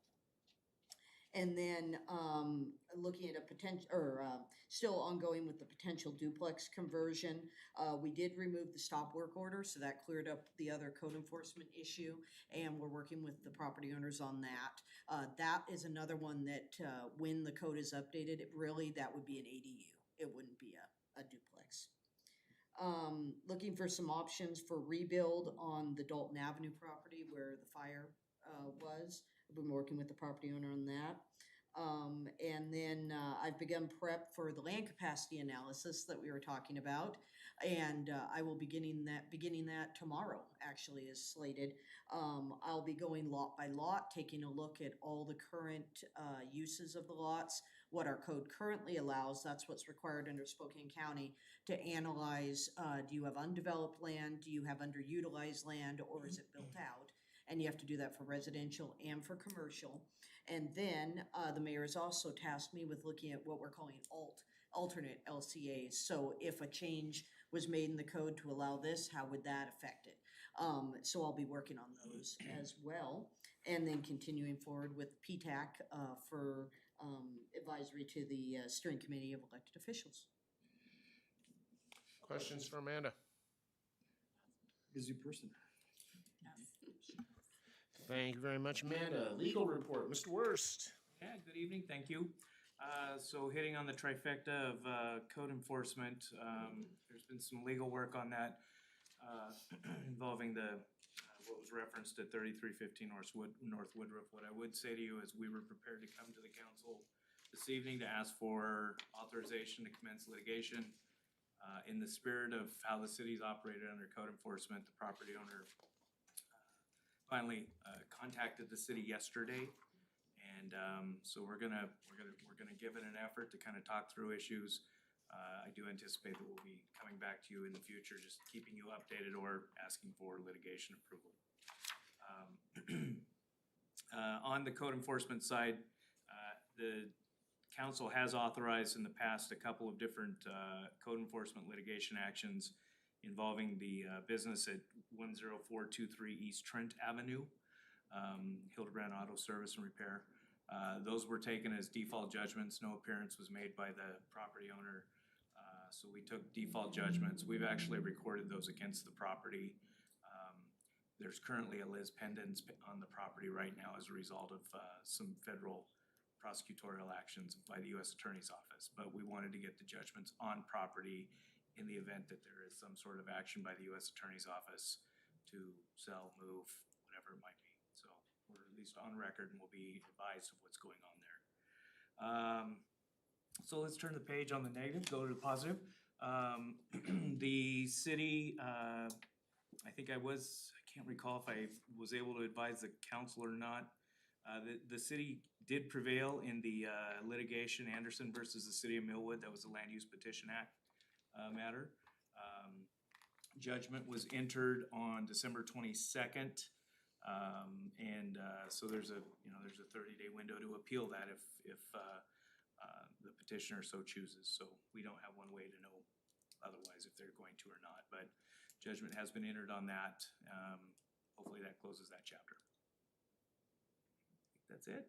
And then looking at a potential, still ongoing with the potential duplex conversion. We did remove the stop work order, so that cleared up the other code enforcement issue, and we're working with the property owners on that. That is another one that when the code is updated, that would be an ADU. It wouldn't be a duplex. Looking for some options for rebuild on the Dalton Avenue property where the fire was. I've been working with the property owner on that. And then I've begun prep for the land capacity analysis that we were talking about. And I will be beginning that tomorrow, actually, is slated. I'll be going lot by lot, taking a look at all the current uses of the lots, what our code currently allows. That's what's required under Spokane County to analyze, do you have undeveloped land, do you have underutilized land, or is it built out? And you have to do that for residential and for commercial. And then the mayor has also tasked me with looking at what we're calling alternate LCAs. So if a change was made in the code to allow this, how would that affect it? So I'll be working on those as well. And then continuing forward with PTAC for advisory to the steering committee of elected officials. Questions for Amanda? Busy person. Thank you very much, Amanda. Legal report, Mr. Worst. Yeah, good evening, thank you. So hitting on the trifecta of code enforcement, there's been some legal work on that involving what was referenced at 3315 North Woodruff. What I would say to you is we were prepared to come to the council this evening to ask for authorization to commence litigation. In the spirit of how the city's operated under code enforcement, the property owner finally contacted the city yesterday, and so we're gonna give it an effort to kind of talk through issues. I do anticipate that we'll be coming back to you in the future, just keeping you updated or asking for litigation approval. On the code enforcement side, the council has authorized in the past a couple of different code enforcement litigation actions involving the business at 10423 East Trent Avenue, Hildebrand Auto Service and Repair. Those were taken as default judgments. No appearance was made by the property owner. So we took default judgments. We've actually recorded those against the property. There's currently a lis pendens on the property right now as a result of some federal prosecutorial actions by the U.S. Attorney's Office. But we wanted to get the judgments on property in the event that there is some sort of action by the U.S. Attorney's Office to sell, move, whatever it might be. So we're at least on record and we'll be advised of what's going on there. So let's turn the page on the negative, go to the positive. The city, I think I can't recall if I was able to advise the council or not. The city did prevail in the litigation, Anderson versus the city of Millwood. That was the Land Use Petition Act matter. Judgment was entered on December 22nd. So there's a 30-day window to appeal that if the petitioner so chooses. So we don't have one way to know otherwise if they're going to or not, but judgment has been entered on that. Hopefully that closes that chapter. I think that's it.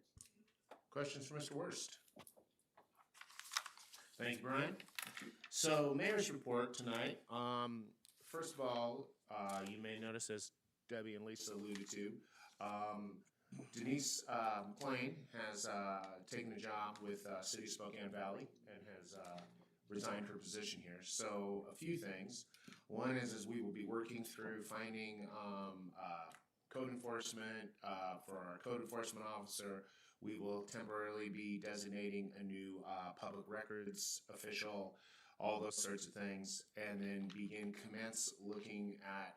Questions for Mr. Worst? Thank you, Brian. So, mayor's report tonight. First of all, you may notice, as Debbie and Lisa alluded to, Denise McLean has taken a job with City of Spokane Valley and has resigned her position here. So, a few things. One is we will be working through finding code enforcement for our code enforcement officer. We will temporarily be designating a new public records official, all those sorts of things, and then commence looking at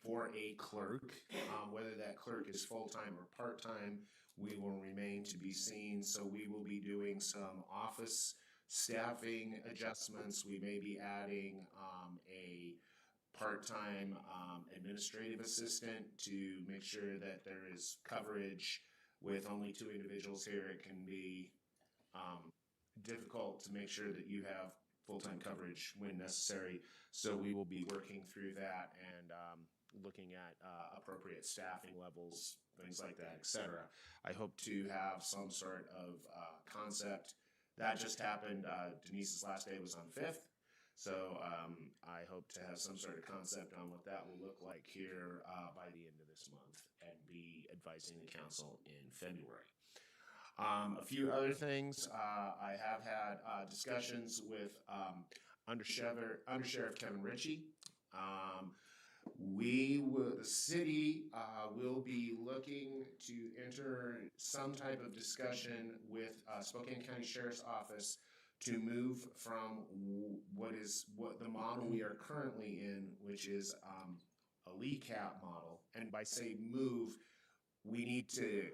for a clerk. Whether that clerk is full-time or part-time, we will remain to be seen. So we will be doing some office staffing adjustments. We may be adding a part-time administrative assistant to make sure that there is coverage. With only 2 individuals here, it can be difficult to make sure that you have full-time coverage when necessary. So we will be working through that and looking at appropriate staffing levels, things like that, etc. I hope to have some sort of concept. That just happened. Denise's last day was on 5th. So I hope to have some sort of concept on what that will look like here by the end of this month and be advising the council in February. A few other things. I have had discussions with Undersheriff Kevin Ritchie. The city will be looking to enter some type of discussion with Spokane County Sheriff's Office to move from what the model we are currently in, which is a LECAP model. And by say move, we need to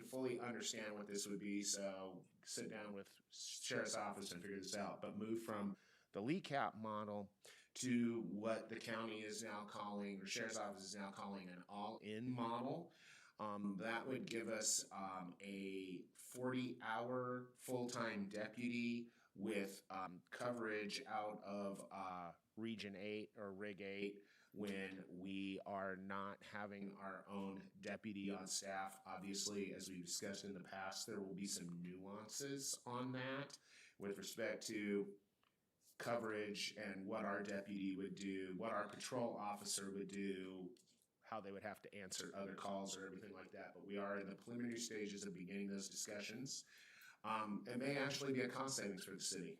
fully understand what this would be. So sit down with Sheriff's Office and figure this out. But move from the LECAP model to what the county is now calling, or Sheriff's Office is now calling, an all-in model. That would give us a 40-hour full-time deputy with coverage out of Region 8 or Rig 8 when we are not having our own deputy on staff. Obviously, as we discussed in the past, there will be some nuances on that with respect to coverage and what our deputy would do, what our patrol officer would do, how they would have to answer other calls or everything like that. But we are in the preliminary stages of beginning those discussions. It may actually be a cost savings for the city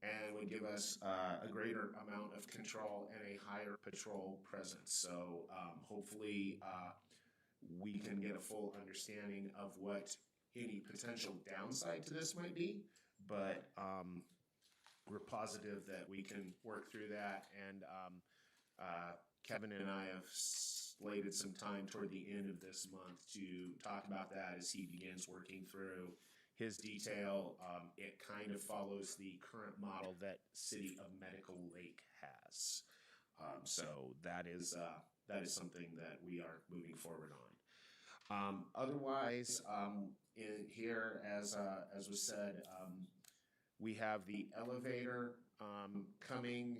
and would give us a greater amount of control and a higher patrol presence. So hopefully we can get a full understanding of what any potential downside to this might be, but we're positive that we can work through that. And Kevin and I have slated some time toward the end of this month to talk about that as he begins working through his detail. It kind of follows the current model that City of Medical Lake has. So that is something that we are moving forward on. Otherwise, in here, as was said, we have the elevator coming.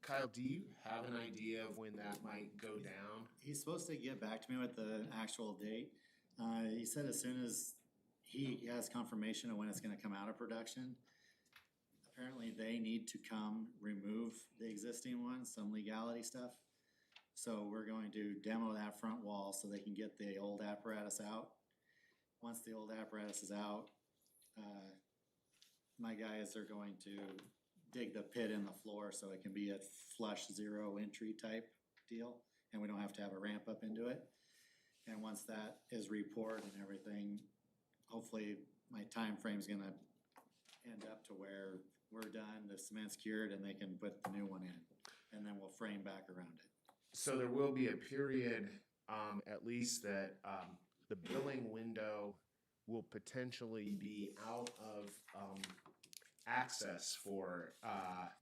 Kyle, do you have an idea of when that might go down? He's supposed to get back to me with the actual date. He said as soon as he has confirmation of when it's gonna come out of production. Apparently, they need to come remove the existing one, some legality stuff. So we're going to demo that front wall so they can get the old apparatus out. Once the old apparatus is out, my guys are going to dig the pit in the floor so it can be a flush zero entry type deal, and we don't have to have a ramp up into it. And once that is repoured and everything, hopefully my time frame's gonna end up to where we're done, the cement's cured, and they can put the new one in, and then we'll frame back around it. So there will be a period, at least that, the billing window will potentially be out of, access for,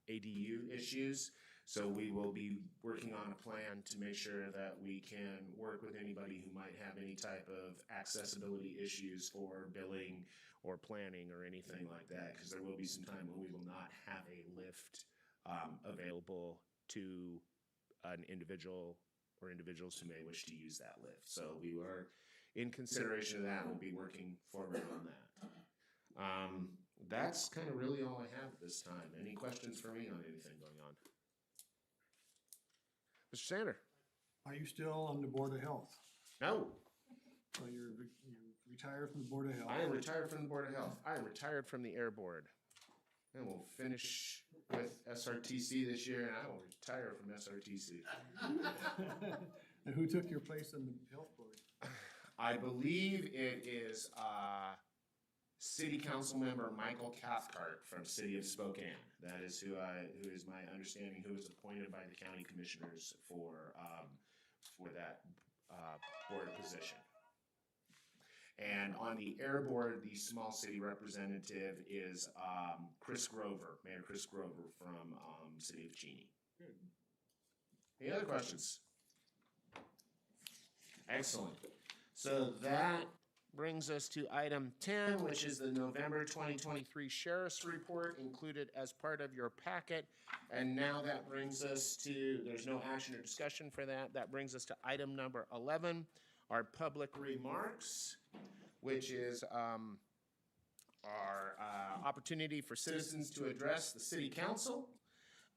ADU issues. So we will be working on a plan to make sure that we can work with anybody who might have any type of accessibility issues for billing or planning or anything like that, because there will be some time when we will not have a lift available to an individual or individuals who may wish to use that lift. So we are, in consideration of that, we'll be working forward on that. That's kind of really all I have at this time. Any questions for me on anything going on? Mr. Sander? Are you still on the Board of Health? No, So you're retired from the Board of Health? I am retired from the Board of Health. I am retired from the Air Board. And we'll finish with SRTC this year, and I will retire from SRTC. And who took your place on the Health Board? I believe it is City Council Member Michael Cathcart from City of Spokane. That is who is my understanding, who was appointed by the county commissioners for that board position. And on the Air Board, the small city representative is Chris Grover, Mayor Chris Grover from City of Cheney. Any other questions? Excellent. So that brings us to item 10, which is the November 2023 Sheriff's Report included as part of your packet. And now that brings us to, there's no action or discussion for that. That brings us to item number 11, our public remarks, which is our opportunity for citizens to address the city council.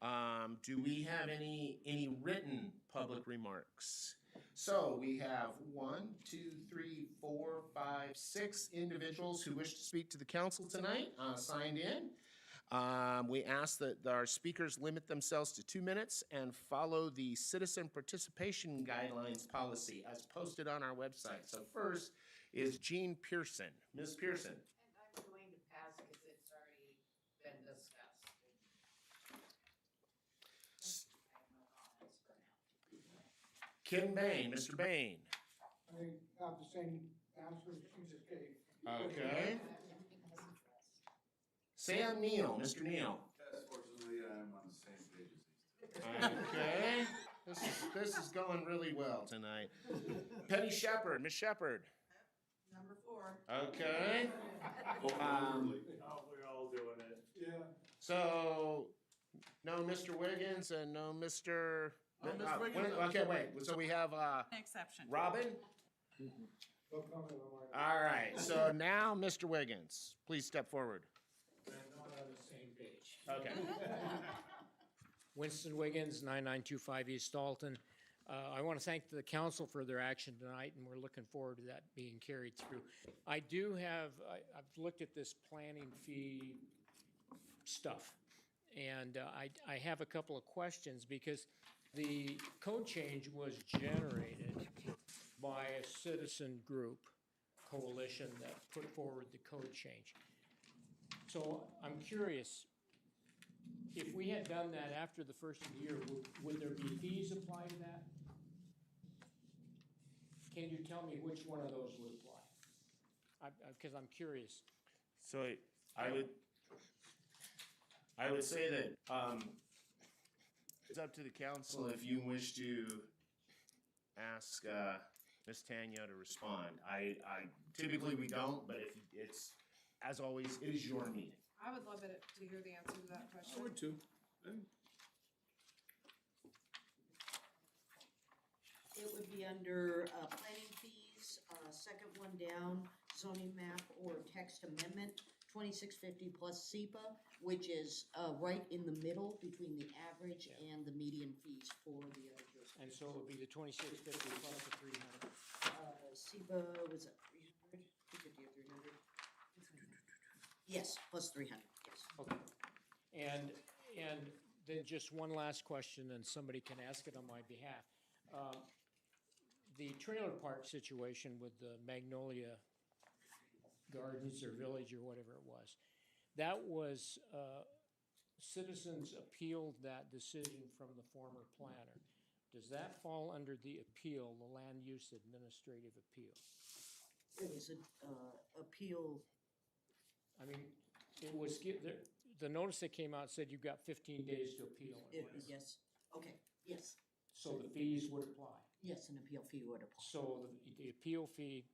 Do we have any written public remarks? So we have 1, 2, 3, 4, 5, 6 individuals who wish to speak to the council tonight, signed in. We ask that our speakers limit themselves to 2 minutes and follow the citizen participation guidelines policy as posted on our website. So first is Jean Pearson. Ms. Pearson. And I'm going to pass because it's already been discussed. I have no comments for now. Kim Bain. Mr. Bain. I have the same answer as she just gave. Okay. Sam Neal. Mr. Neal. Yes, fortunately, I'm on the same page as these two. Okay. This is going really well tonight. Penny Shepherd. Ms. Shepherd. Number 4. Okay. We're all doing it. Yeah. So, no Mr. Wiggins and no Mr. Okay, wait, so we have, An exception. Robin? No comment on my. All right, so now Mr. Wiggins, please step forward. I'm not on the same page. Okay. Winston Wiggins, 9925 East Dalton. I want to thank the council for their action tonight, and we're looking forward to that being carried through. I do have, I've looked at this planning fee stuff, and I have a couple of questions because the code change was generated by a citizen group coalition that put forward the code change. So I'm curious, if we had done that after the first of the year, would there be fees applied to that? Can you tell me which one of those would apply? Because I'm curious. So I would say that, it's up to the council if you wish to ask, Ms. Tanya to respond. I typically we don't, but if it's, as always, it is your meeting. I would love it to hear the answer to that question. I would too. It would be under planning fees second one down, zoning map or text amendment, 2650 plus SEPA, which is, right in the middle between the average and the median fees for the other jurisdictions. And so it would be the 2650 plus the 300. SEPA was at 300, 250 or 300? Yes, plus 300, yes. Okay. And then just one last question, and somebody can ask it on my behalf. The trailer park situation with the Magnolia Gardens or Village or whatever it was, that was, citizens appealed that decision from the former planner. Does that fall under the appeal, the land use administrative appeal? It was an appeal. I mean, it was, the notice that came out said you've got 15 days to appeal. Yes, okay, yes, So the fees would apply. yes, an appeal fee would apply. So the appeal fee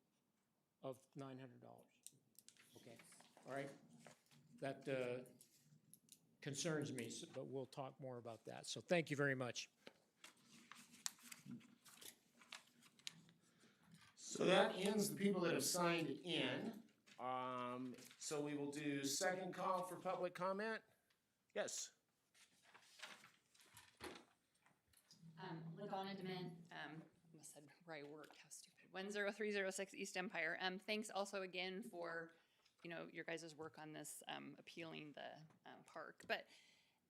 of $900. Okay, all right. That concerns me, but we'll talk more about that. So thank you very much. So that ends the people that have signed in. So we will do second call for public comment. Yes. Lagana Dement, almost said where I work, how stupid. 10306 East Empire. Thanks also again for, your guys' work on this, appealing the park. But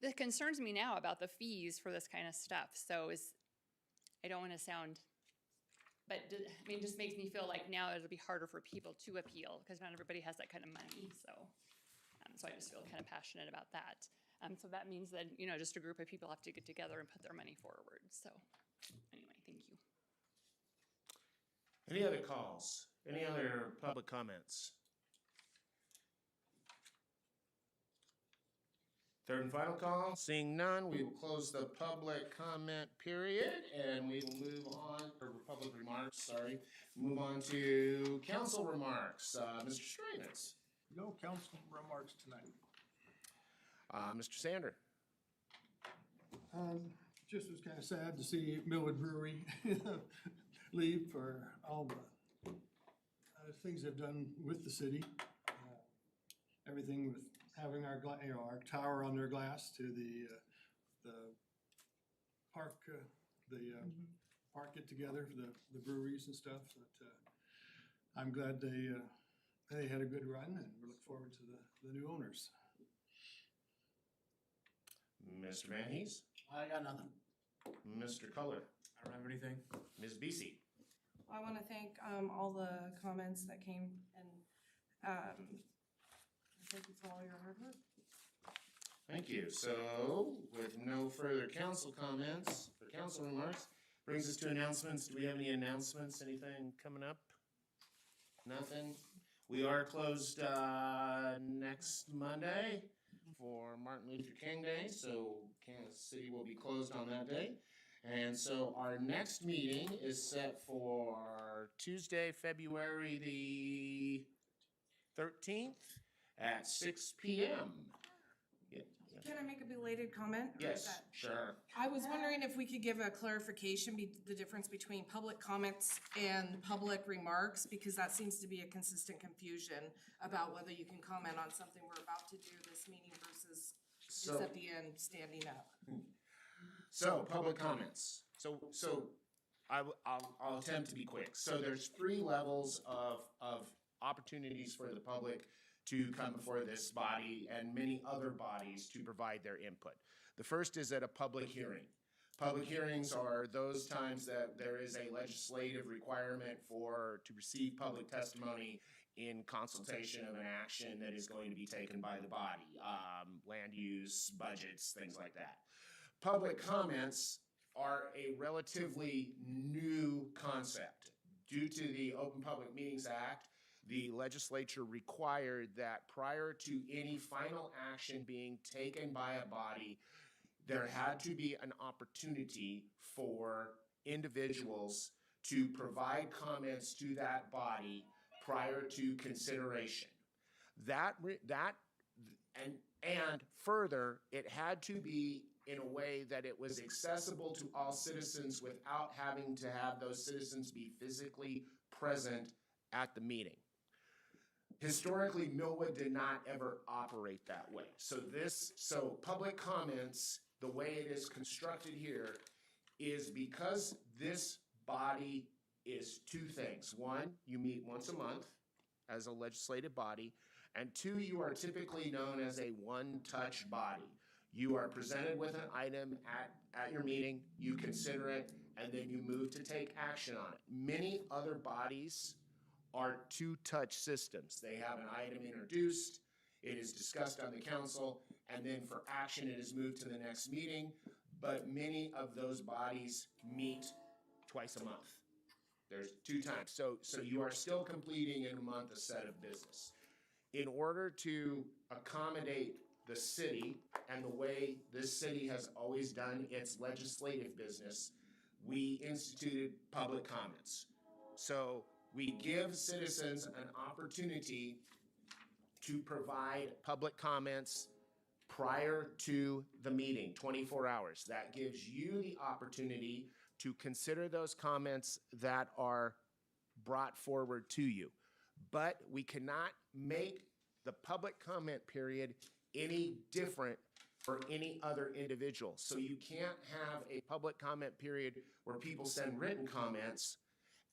that concerns me now about the fees for this kind of stuff. So I don't want to sound, but it just makes me feel like now it'll be harder for people to appeal because not everybody has that kind of money. So I just feel kind of passionate about that. So that means that, just a group of people have to get together and put their money forward. So anyway, thank you. Any other calls? Any other public comments? Third and final call, seeing none, we will close the public comment period and we will move on, or public remarks, sorry. Move on to council remarks. Mr. Stravis. No council remarks tonight. Mr. Sander. Just was kind of sad to see Millwood Brewery leave for all the things they've done with the city. Everything with having our, our tower on their glass to the park, park get together, the breweries and stuff. But I'm glad they had a good run and we look forward to the new owners. Mr. Van Hees. I got nothing. Mr. Culler. I don't have anything. Ms. Beesy. I want to thank all the comments that came and thank you for all your hard work. Thank you. So, with no further council comments or council remarks, brings us to announcements. Do we have any announcements? Anything coming up? Nothing? We are closed next Monday for Martin Luther King Day, so Kansas City will be closed on that day. And so our next meeting is set for Tuesday, February the 13th at 6 p.m. Can I make a belated comment? Or is Yes, that- sure. I was wondering if we could give a clarification, the difference between public comments and public remarks, because that seems to be a consistent confusion about whether you can comment on something we're about to do this meeting versus just So- at the end standing up. So, public comments. So I'll attempt to be quick. So there's 3 levels of opportunities for the public to come before this body and many other bodies to provide their input. The first is at a public hearing. Public hearings are those times that there is a legislative requirement to receive public testimony in consultation of an action that is going to be taken by the body, land use, budgets, things like that. Public comments are a relatively new concept. Due to the Open Public Meetings Act, the legislature required that prior to any final action being taken by a body, there had to be an opportunity for individuals to provide comments to that body prior to consideration. And further, it had to be in a way that it was accessible to all citizens without having to have those citizens be physically present at the meeting. Historically, Millwood did not ever operate that way. So public comments, the way it is constructed here, is because this body is two things. One, you meet once a month as a legislative body, and two, you are typically known as a one-touch body. You are presented with an item at your meeting, you consider it, and then you move to take action on it. Many other bodies are two-touch systems. They have an item introduced, it is discussed on the council, and then for action, it is moved to the next meeting. But many of those bodies meet twice a month. There's 2 times. So you are still completing in a month a set of business. In order to accommodate the city and the way this city has always done its legislative business, we instituted public comments. So we give citizens an opportunity to provide public comments prior to the meeting, 24 hours. That gives you the opportunity to consider those comments that are brought forward to you. But we cannot make the public comment period any different for any other individual. So you can't have a public comment period where people send written comments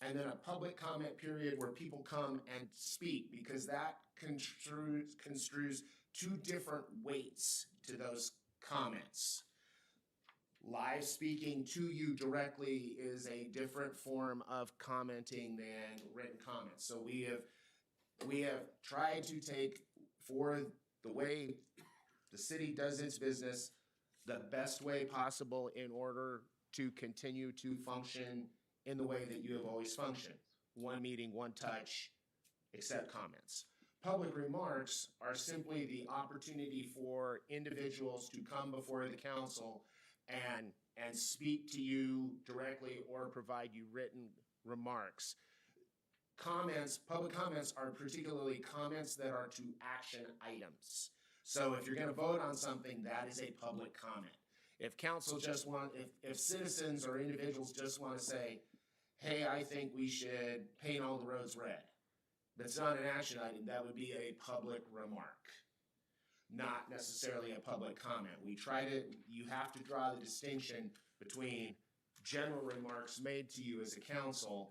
and then a public comment period where people come and speak, because that construes 2 different weights to those comments. Live speaking to you directly is a different form of commenting than written comments. So we have tried to take, for the way the city does its business, the best way possible in order to continue to function in the way that you have always functioned. One meeting, one touch, accept comments. Public remarks are simply the opportunity for individuals to come before the council and speak to you directly or provide you written remarks. Comments, public comments are particularly comments that are to action items. So if you're gonna vote on something, that is a public comment. If council just if citizens or individuals just wanna say, hey, I think we should paint all the roads red, that's not an action item, that would be a public remark, not necessarily a public comment. You have to draw the distinction between general remarks made to you as a council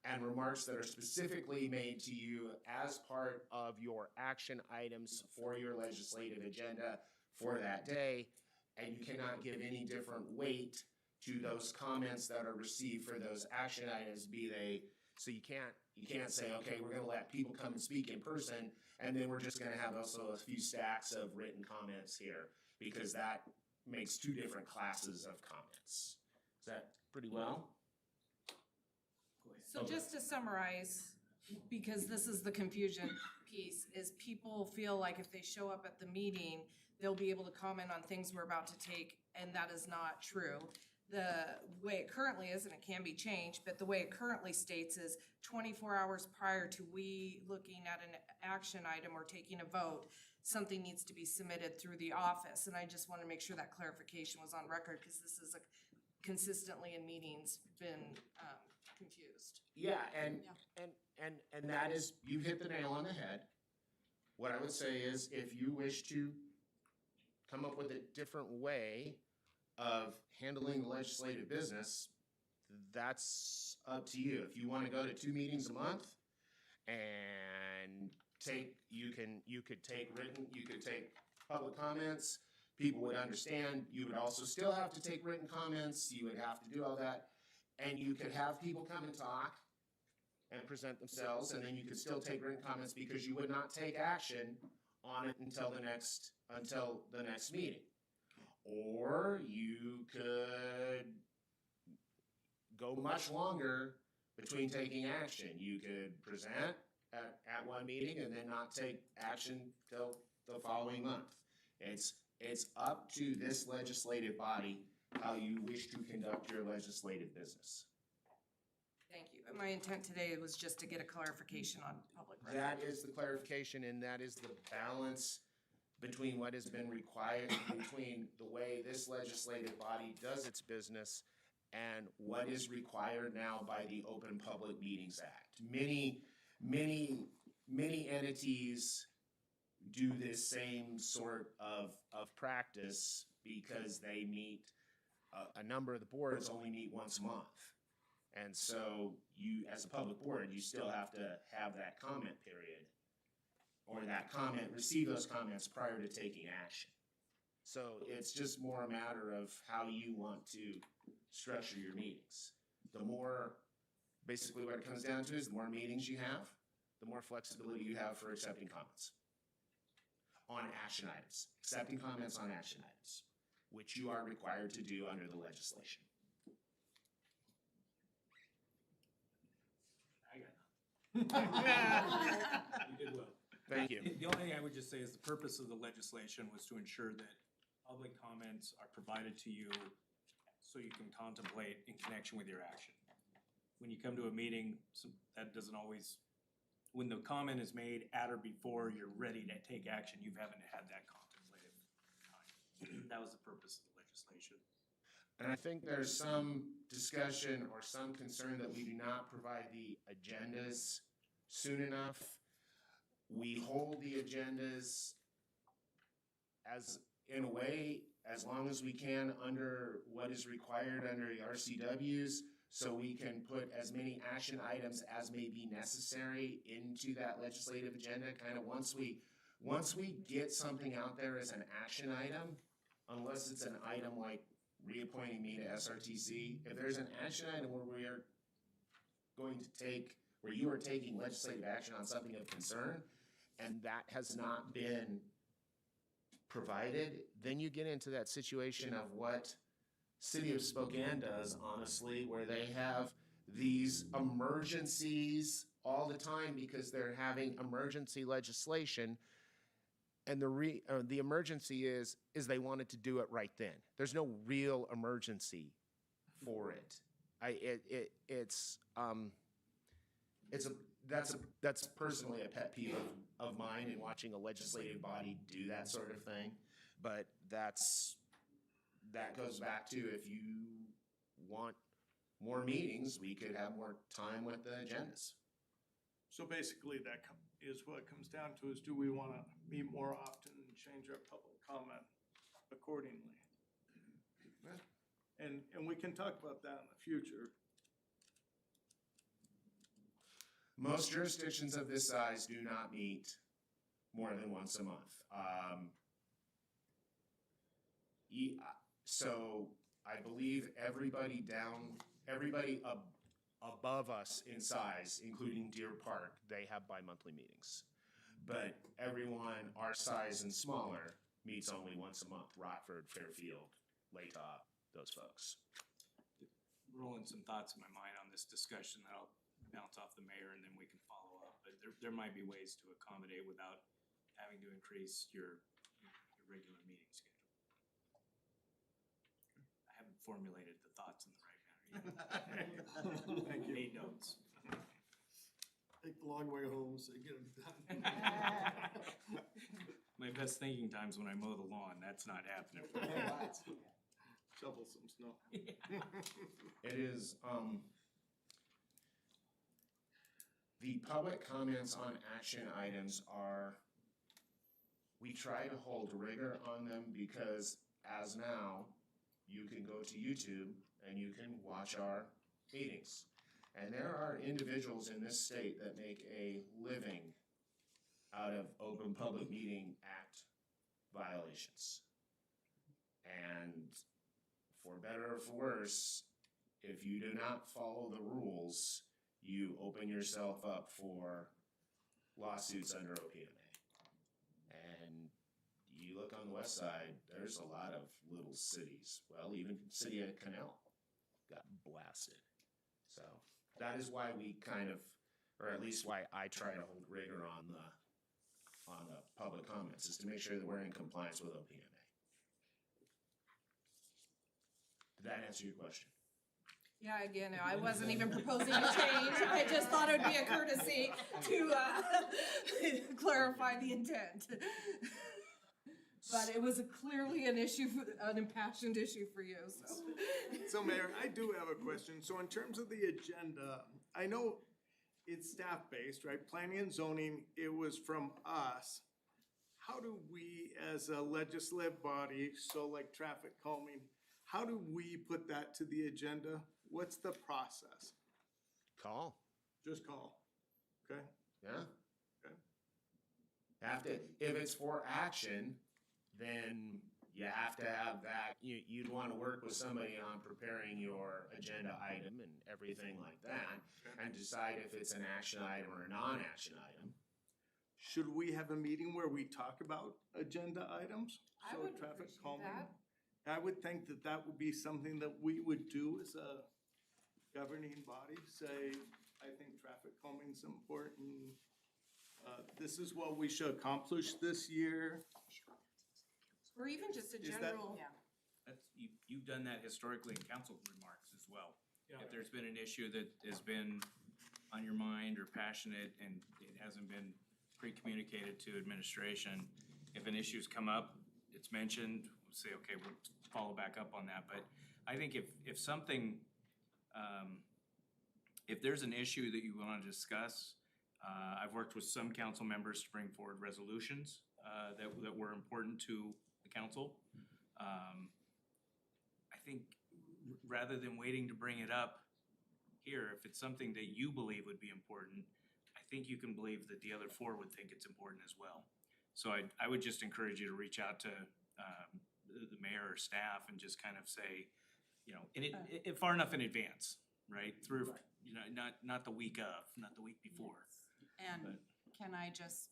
and remarks that are specifically made to you as part of your action items for your legislative agenda for that day. And you cannot give any different weight to those comments that are received for those action items, so you can't say, okay, we're gonna let people come and speak in person, and then we're just gonna have also a few stacks of written comments here, because that makes 2 different classes of comments. Is that pretty well? So just to summarize, because this is the confusion piece, is people feel like if they show up at the meeting, they'll be able to comment on things we're about to take, and that is not true. The way it currently is, and it can be changed, but the way it currently states is 24 hours prior to we looking at an action item or taking a vote, something needs to be submitted through the office. And I just want to make sure that clarification was on record, because this is consistently in meetings been confused. Yeah, and that is, you hit the nail on the head. What I would say is, if you wish to come up with a different way of handling legislative business, that's up to you. If you want to go to 2 meetings a month and you could take public comments, people would understand. You would also still have to take written comments, you would have to do all that, and you could have people come and talk and present themselves, and then you could still take written comments, because you would not take action on it until the next meeting. Or you could go much longer between taking action. You could present at one meeting and then not take action till the following month. It's up to this legislative body how you wish to conduct your legislative business. Thank you. And my intent today was just to get a clarification on public record. That is the clarification, and that is the balance between what has been required, between the way this legislative body does its business and what is required now by the Open Public Meetings Act. Many entities do this same sort of practice because they meet, a number of the boards only meet once a month. And so you, as a public board, you still have to have that comment period, or that comment, receive those comments prior to taking action. So it's just more a matter of how you want to structure your meetings. The more, basically what it comes down to is the more meetings you have, the more flexibility you have for accepting comments on action items, accepting comments on action items, which you are required to do under the legislation. You did well. Thank you. The only thing I would just say is the purpose of the legislation was to ensure that public comments are provided to you so you can contemplate in connection with your action. When you come to a meeting, that doesn't always, when the comment is made at or before you're ready to take action, you haven't had that contemplative time. That was the purpose of the legislation. And I think there's some discussion or some concern that we do not provide the agendas soon enough. We hold the agendas as, in a way, as long as we can under what is required under the RCWs, so we can put as many action items as may be necessary into that legislative agenda. Kind of once we get something out there as an action item, unless it's an item like reappointing me to SRTC, if there's an action item where we are going to take, where you are taking legislative action on something of concern, and that has not been provided, then you get into that situation of what City of Spokane does, honestly, where they have these emergencies all the time because they're having emergency legislation. And the emergency is they wanted to do it right then. There's no real emergency for it. That's personally a pet peeve of mine in watching a legislative body do that sort of thing. But that goes back to, if you want more meetings, we could have more time with the agendas. So basically, that is what it comes down to, is do we want to meet more often and change our public comment accordingly? And we can talk about that in the future. Most jurisdictions of this size do not meet more than once a month. So I believe everybody above us in size, including Deer Park, they have bi-monthly meetings. But everyone our size and smaller meets only once a month. Rockford, Fairfield, Latop, those folks. Rolling some thoughts in my mind on this discussion that I'll bounce off the mayor and then we can follow up. But there might be ways to accommodate without having to increase your regular meeting schedule. I haven't formulated the thoughts in the right manner yet. Thank you. Made notes. Take the long way home, so get them done. My best thinking time's when I mow the lawn. That's not happening. Shovel some snow. It is, the public comments on action items are, we try to hold rigor on them because as now, you can go to YouTube and you can watch our meetings. And there are individuals in this state that make a living out of Open Public Meeting Act violations. And for better or for worse, if you do not follow the rules, you open yourself up for lawsuits under OPMA. And you look on the west side, there's a lot of little cities. Well, even city of Canal got blasted. So that is why we kind of, or at least why I try to hold rigor on the public comments, is to make sure that we're in compliance with OPMA. Did that answer your question? Yeah, again, I wasn't even proposing a change. I just thought it would be a courtesy to clarify the intent. but it was clearly an issue, an impassioned issue for you, so. So Mayor, I do have a question. So in terms of the agenda, I know it's staff-based, right? Planning and zoning, it was from us. How do we, as a legislative body, so like traffic calming, how do we put that to the agenda? What's the process? Call, Just call, okay? yeah. Okay. Have to, if it's for action, then you have to have that, you'd wanna work with somebody on preparing your agenda item and everything like that, and decide if it's an action item or a non-action item. Should we have a meeting where we talk about agenda items? I So would traffic appreciate calming. that. I would think that that would be something that we would do as a governing body, say, I think traffic calming's important. This is what we should accomplish this year. Or even just a Is that- general. That's, you've done that historically in council remarks as well. If there's been an issue that has been on your mind or passionate and it hasn't been pre-communicated to administration, if an issue's come up, it's mentioned, we'll say, okay, we'll follow back up on that. But I think if something, if there's an issue that you wanna discuss, I've worked with some council members to bring forward resolutions, that were important to the council. I think rather than waiting to bring it up here, if it's something that you believe would be important, I think you can believe that the other four would think it's important as well. So I would just encourage you to reach out to, the mayor or staff and just kind of say, you know, far enough in advance, right? Through, you know, not the week of, not the week before. And But- can I just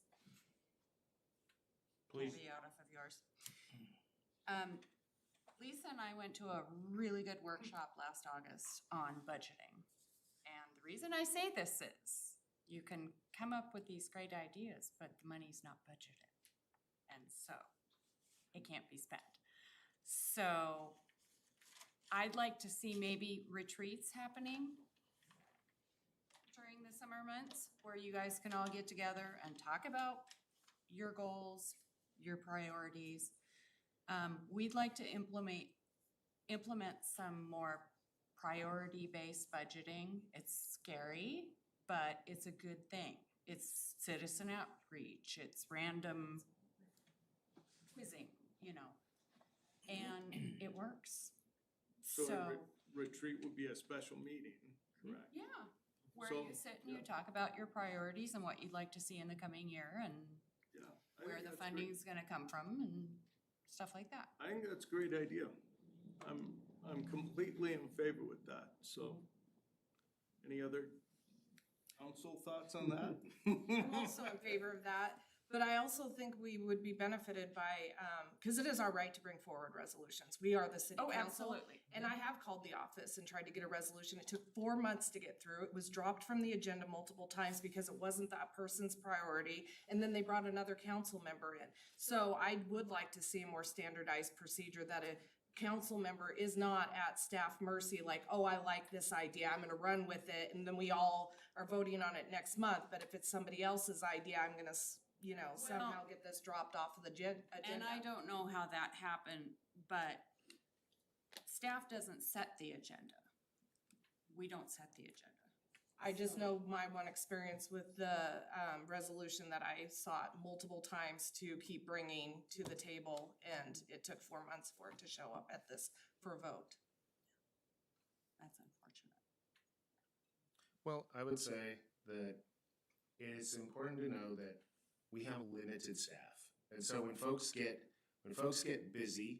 Please. be out of yours? Lisa and I went to a really good workshop last August on budgeting. And the reason I say this is, you can come up with these great ideas, but the money's not budgeted. And so, it can't be spent. So, I'd like to see maybe retreats happening during the summer months, where you guys can all get together and talk about your goals, your priorities. We'd like to implement some more priority-based budgeting. It's scary, but it's a good thing. It's citizen outreach, it's random quizzing, you know, and it works. So So, a retreat would be a special meeting, correct? yeah, where So, you sit and you yeah. talk about your priorities and what you'd like to see in the coming year and Yeah. I where think the that's great. funding's gonna come from and stuff like that. I think that's a great idea. I'm completely in favor with that, so. Any other council thoughts on that? I'm also in favor of that, but I also think we would be benefited by, cause it is our right to bring forward resolutions. We are the city Oh, council. absolutely. And I have called the office and tried to get a resolution. It took 4 months to get through. It was dropped from the agenda multiple times because it wasn't that person's priority. And then they brought another council member in. So I would like to see a more standardized procedure that a council member is not at staff mercy, like, oh, I like this idea, I'm gonna run with it, and then we all are voting on it next month. But if it's somebody else's idea, I'm gonna, you know, somehow get this dropped off of the agenda. And I don't know how that happened, but staff doesn't set the agenda. We don't set the agenda. I just know my one experience with the resolution that I sought multiple times to keep bringing to the table, and it took 4 months for it to show up at this for a vote. That's unfortunate. Well, I would say that it's important to know that we have limited staff. And so when folks get busy,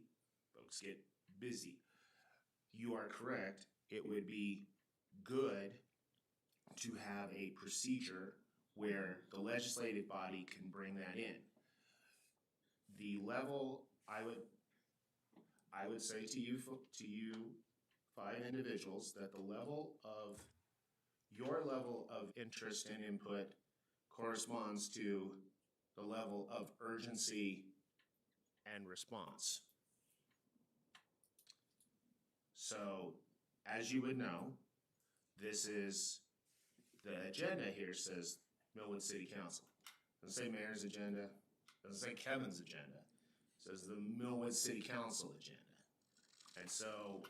you are correct, it would be good to have a procedure where the legislative body can bring that in. The level, I would say to you five individuals, that your level of interest and input corresponds to the level of urgency and response. So, as you would know, this is, the agenda here says Millwood City Council. Doesn't say mayor's agenda, doesn't say Kevin's agenda, says the Millwood City Council agenda. And so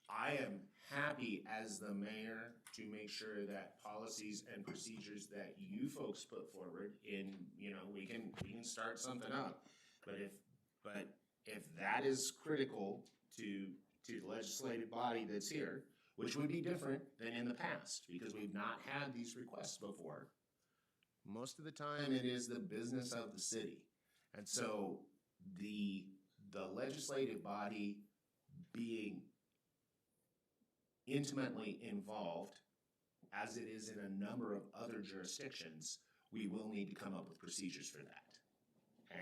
I am happy as the mayor to make sure that policies and procedures that you folks put forward in, you know, we can start something up. But if that is critical to the legislative body that's here, which would be different than in the past, because we've not had these requests before, most of the time it is the business of the city. And so the legislative body being intimately involved, as it is in a number of other jurisdictions, we will need to come up with procedures for that.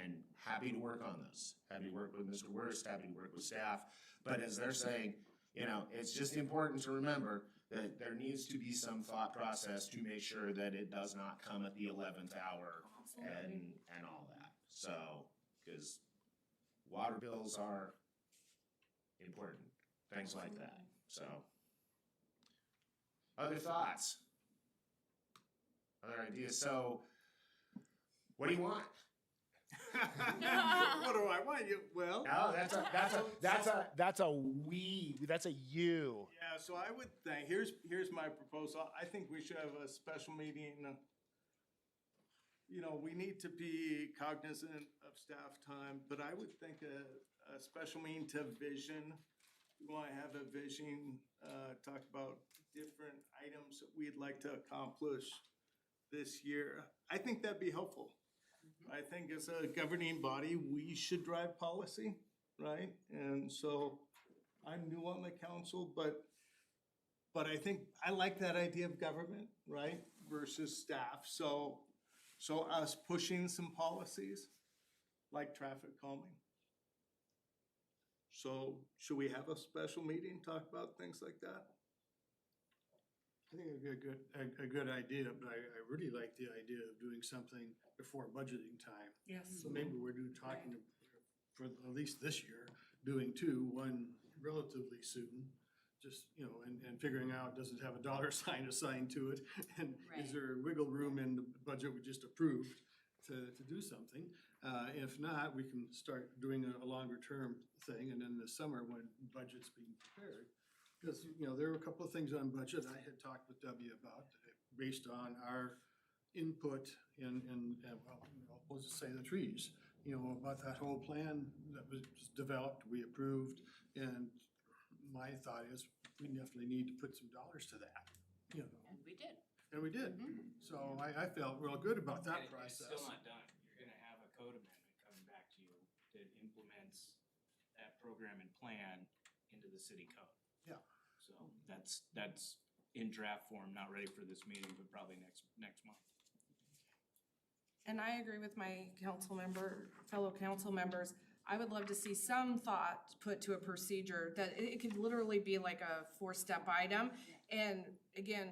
And happy to work on those. Happy to work with Mr. Wurst, happy to work with staff. But as they're saying, you know, it's just important to remember that there needs to be some thought process to make sure that it does not come at the 11th hour and all that. So, because water bills are important, things like that, so. Other thoughts? Other ideas? So, what do you want? What do I want? Well. No, that's a we, that's a you. Yeah, so I would think, here's my proposal. I think we should have a special meeting. You know, we need to be cognizant of staff time, but I would think a special meeting to vision. We want to have a vision, talk about different items that we'd like to accomplish this year. I think that'd be helpful. I think as a governing body, we should drive policy, right? And so I'm new on the council, but I think I like that idea of government, right? Versus staff. So us pushing some policies like traffic calming. So should we have a special meeting, talk about things like that? I think a good idea, but I really like the idea of doing something before budgeting time. Yes. So maybe we're talking for at least this year, doing two, one relatively soon. Just, you know, and figuring out, does it have a dollar sign assigned to it? And is there wiggle room in the budget we just approved to do something? If not, we can start doing a longer term thing, and then the summer when budget's being prepared. Because, you know, there were a couple of things on budget I had talked with Debbie about, based on our input in well, you know, we'll just say the trees. You know, about that whole plan that was developed, we approved, and my thought is, we definitely need to put some dollars to that, you know. And we did. And we did. So I felt real good about that And process. it's still not done. You're gonna have a code amendment coming back to you that implements that program and plan into the city code. Yeah. So that's in draft form, not ready for this meeting, but probably next month. And I agree with my fellow council members. I would love to see some thought put to a procedure that it could literally be like a 4-step item. And again,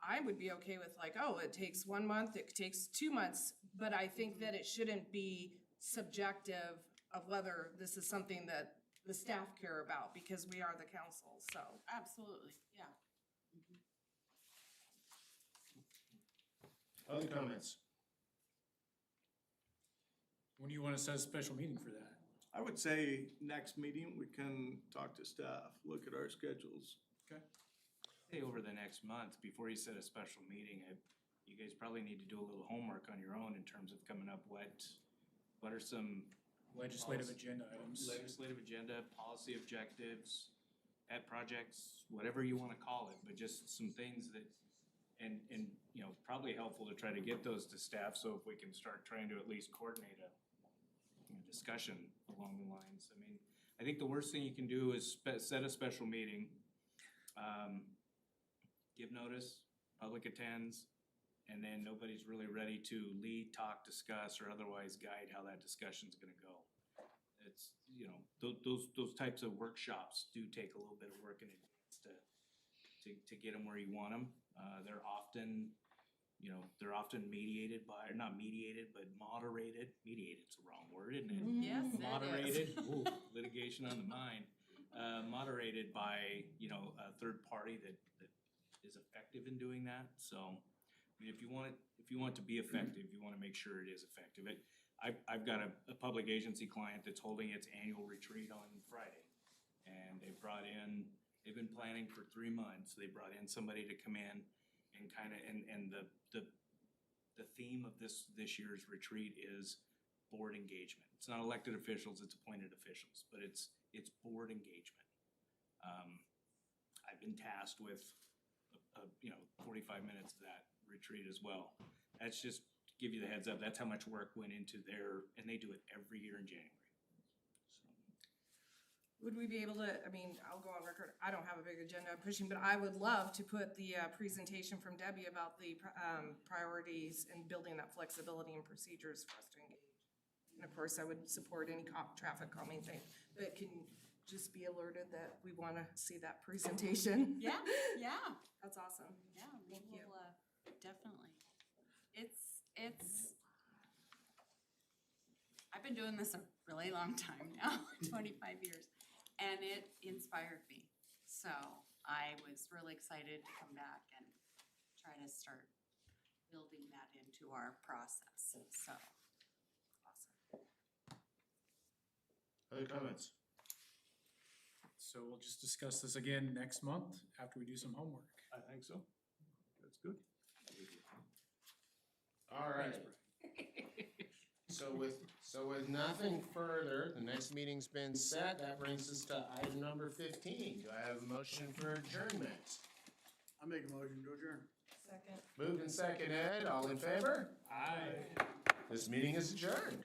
I would be okay with like, oh, it takes 1 month, it takes 2 months, but I think that it shouldn't be subjective of whether this is something that the staff care about, because we are the council, so. Absolutely, yeah. Other comments? When do you want to set a special meeting for that? I would say next meeting, we can talk to staff, look at our schedules. Say over the next month, before you set a special meeting, you guys probably need to do a little homework on your own in terms of coming up what are some Legislative agenda items. legislative agenda, policy objectives, pet projects, whatever you wanna call it, but just some things that, and, you know, probably helpful to try to get those to staff, so if we can start trying to at least coordinate a discussion along the lines. I mean, I think the worst thing you can do is set a special meeting, give notice, public attends, and then nobody's really ready to lead, talk, discuss, or otherwise guide how that discussion's gonna go. It's, you know, those types of workshops do take a little bit of work in advance to get them where you want them. They're often, you know, mediated by, or not mediated, but moderated. Mediated's the wrong word, isn't it? Yes, it is. Moderated, ooh, litigation on the mind. Moderated by, you know, a third party that is effective in doing that. So, I mean, if you want it to be effective, you wanna make sure it is effective. I've got a public agency client that's holding its annual retreat on Friday. And they've been planning for 3 months. They brought in somebody to come in and the theme of this year's retreat is board engagement. It's not elected officials, it's appointed officials, but it's board engagement. I've been tasked with, 45 minutes of that retreat as well. That's just to give you the heads up, that's how much work went into and they do it every year in January. Would we be able to, I mean, I'll go on record, I don't have a big agenda I'm pushing, but I would love to put the presentation from Debbie about the priorities and building that flexibility and procedures for us to engage. And of course, I would support any traffic calming thing, but can just be alerted that we want to see that presentation. Yeah. That's awesome. Yeah, Thank you. Definitely. I've been doing this a really long time now, 25 years, and it inspired me. So I was really excited to come back and try to start building that into our process. So, awesome. Other comments? So we'll just discuss this again next month after we do some homework. I think so. That's good. All right. So with nothing further, the next meeting's been set. That brings us to item number 15. Do I have a motion for adjournment? I make a motion to adjourn. Second. Moved and seconded. All in favor? Aye. This meeting is adjourned.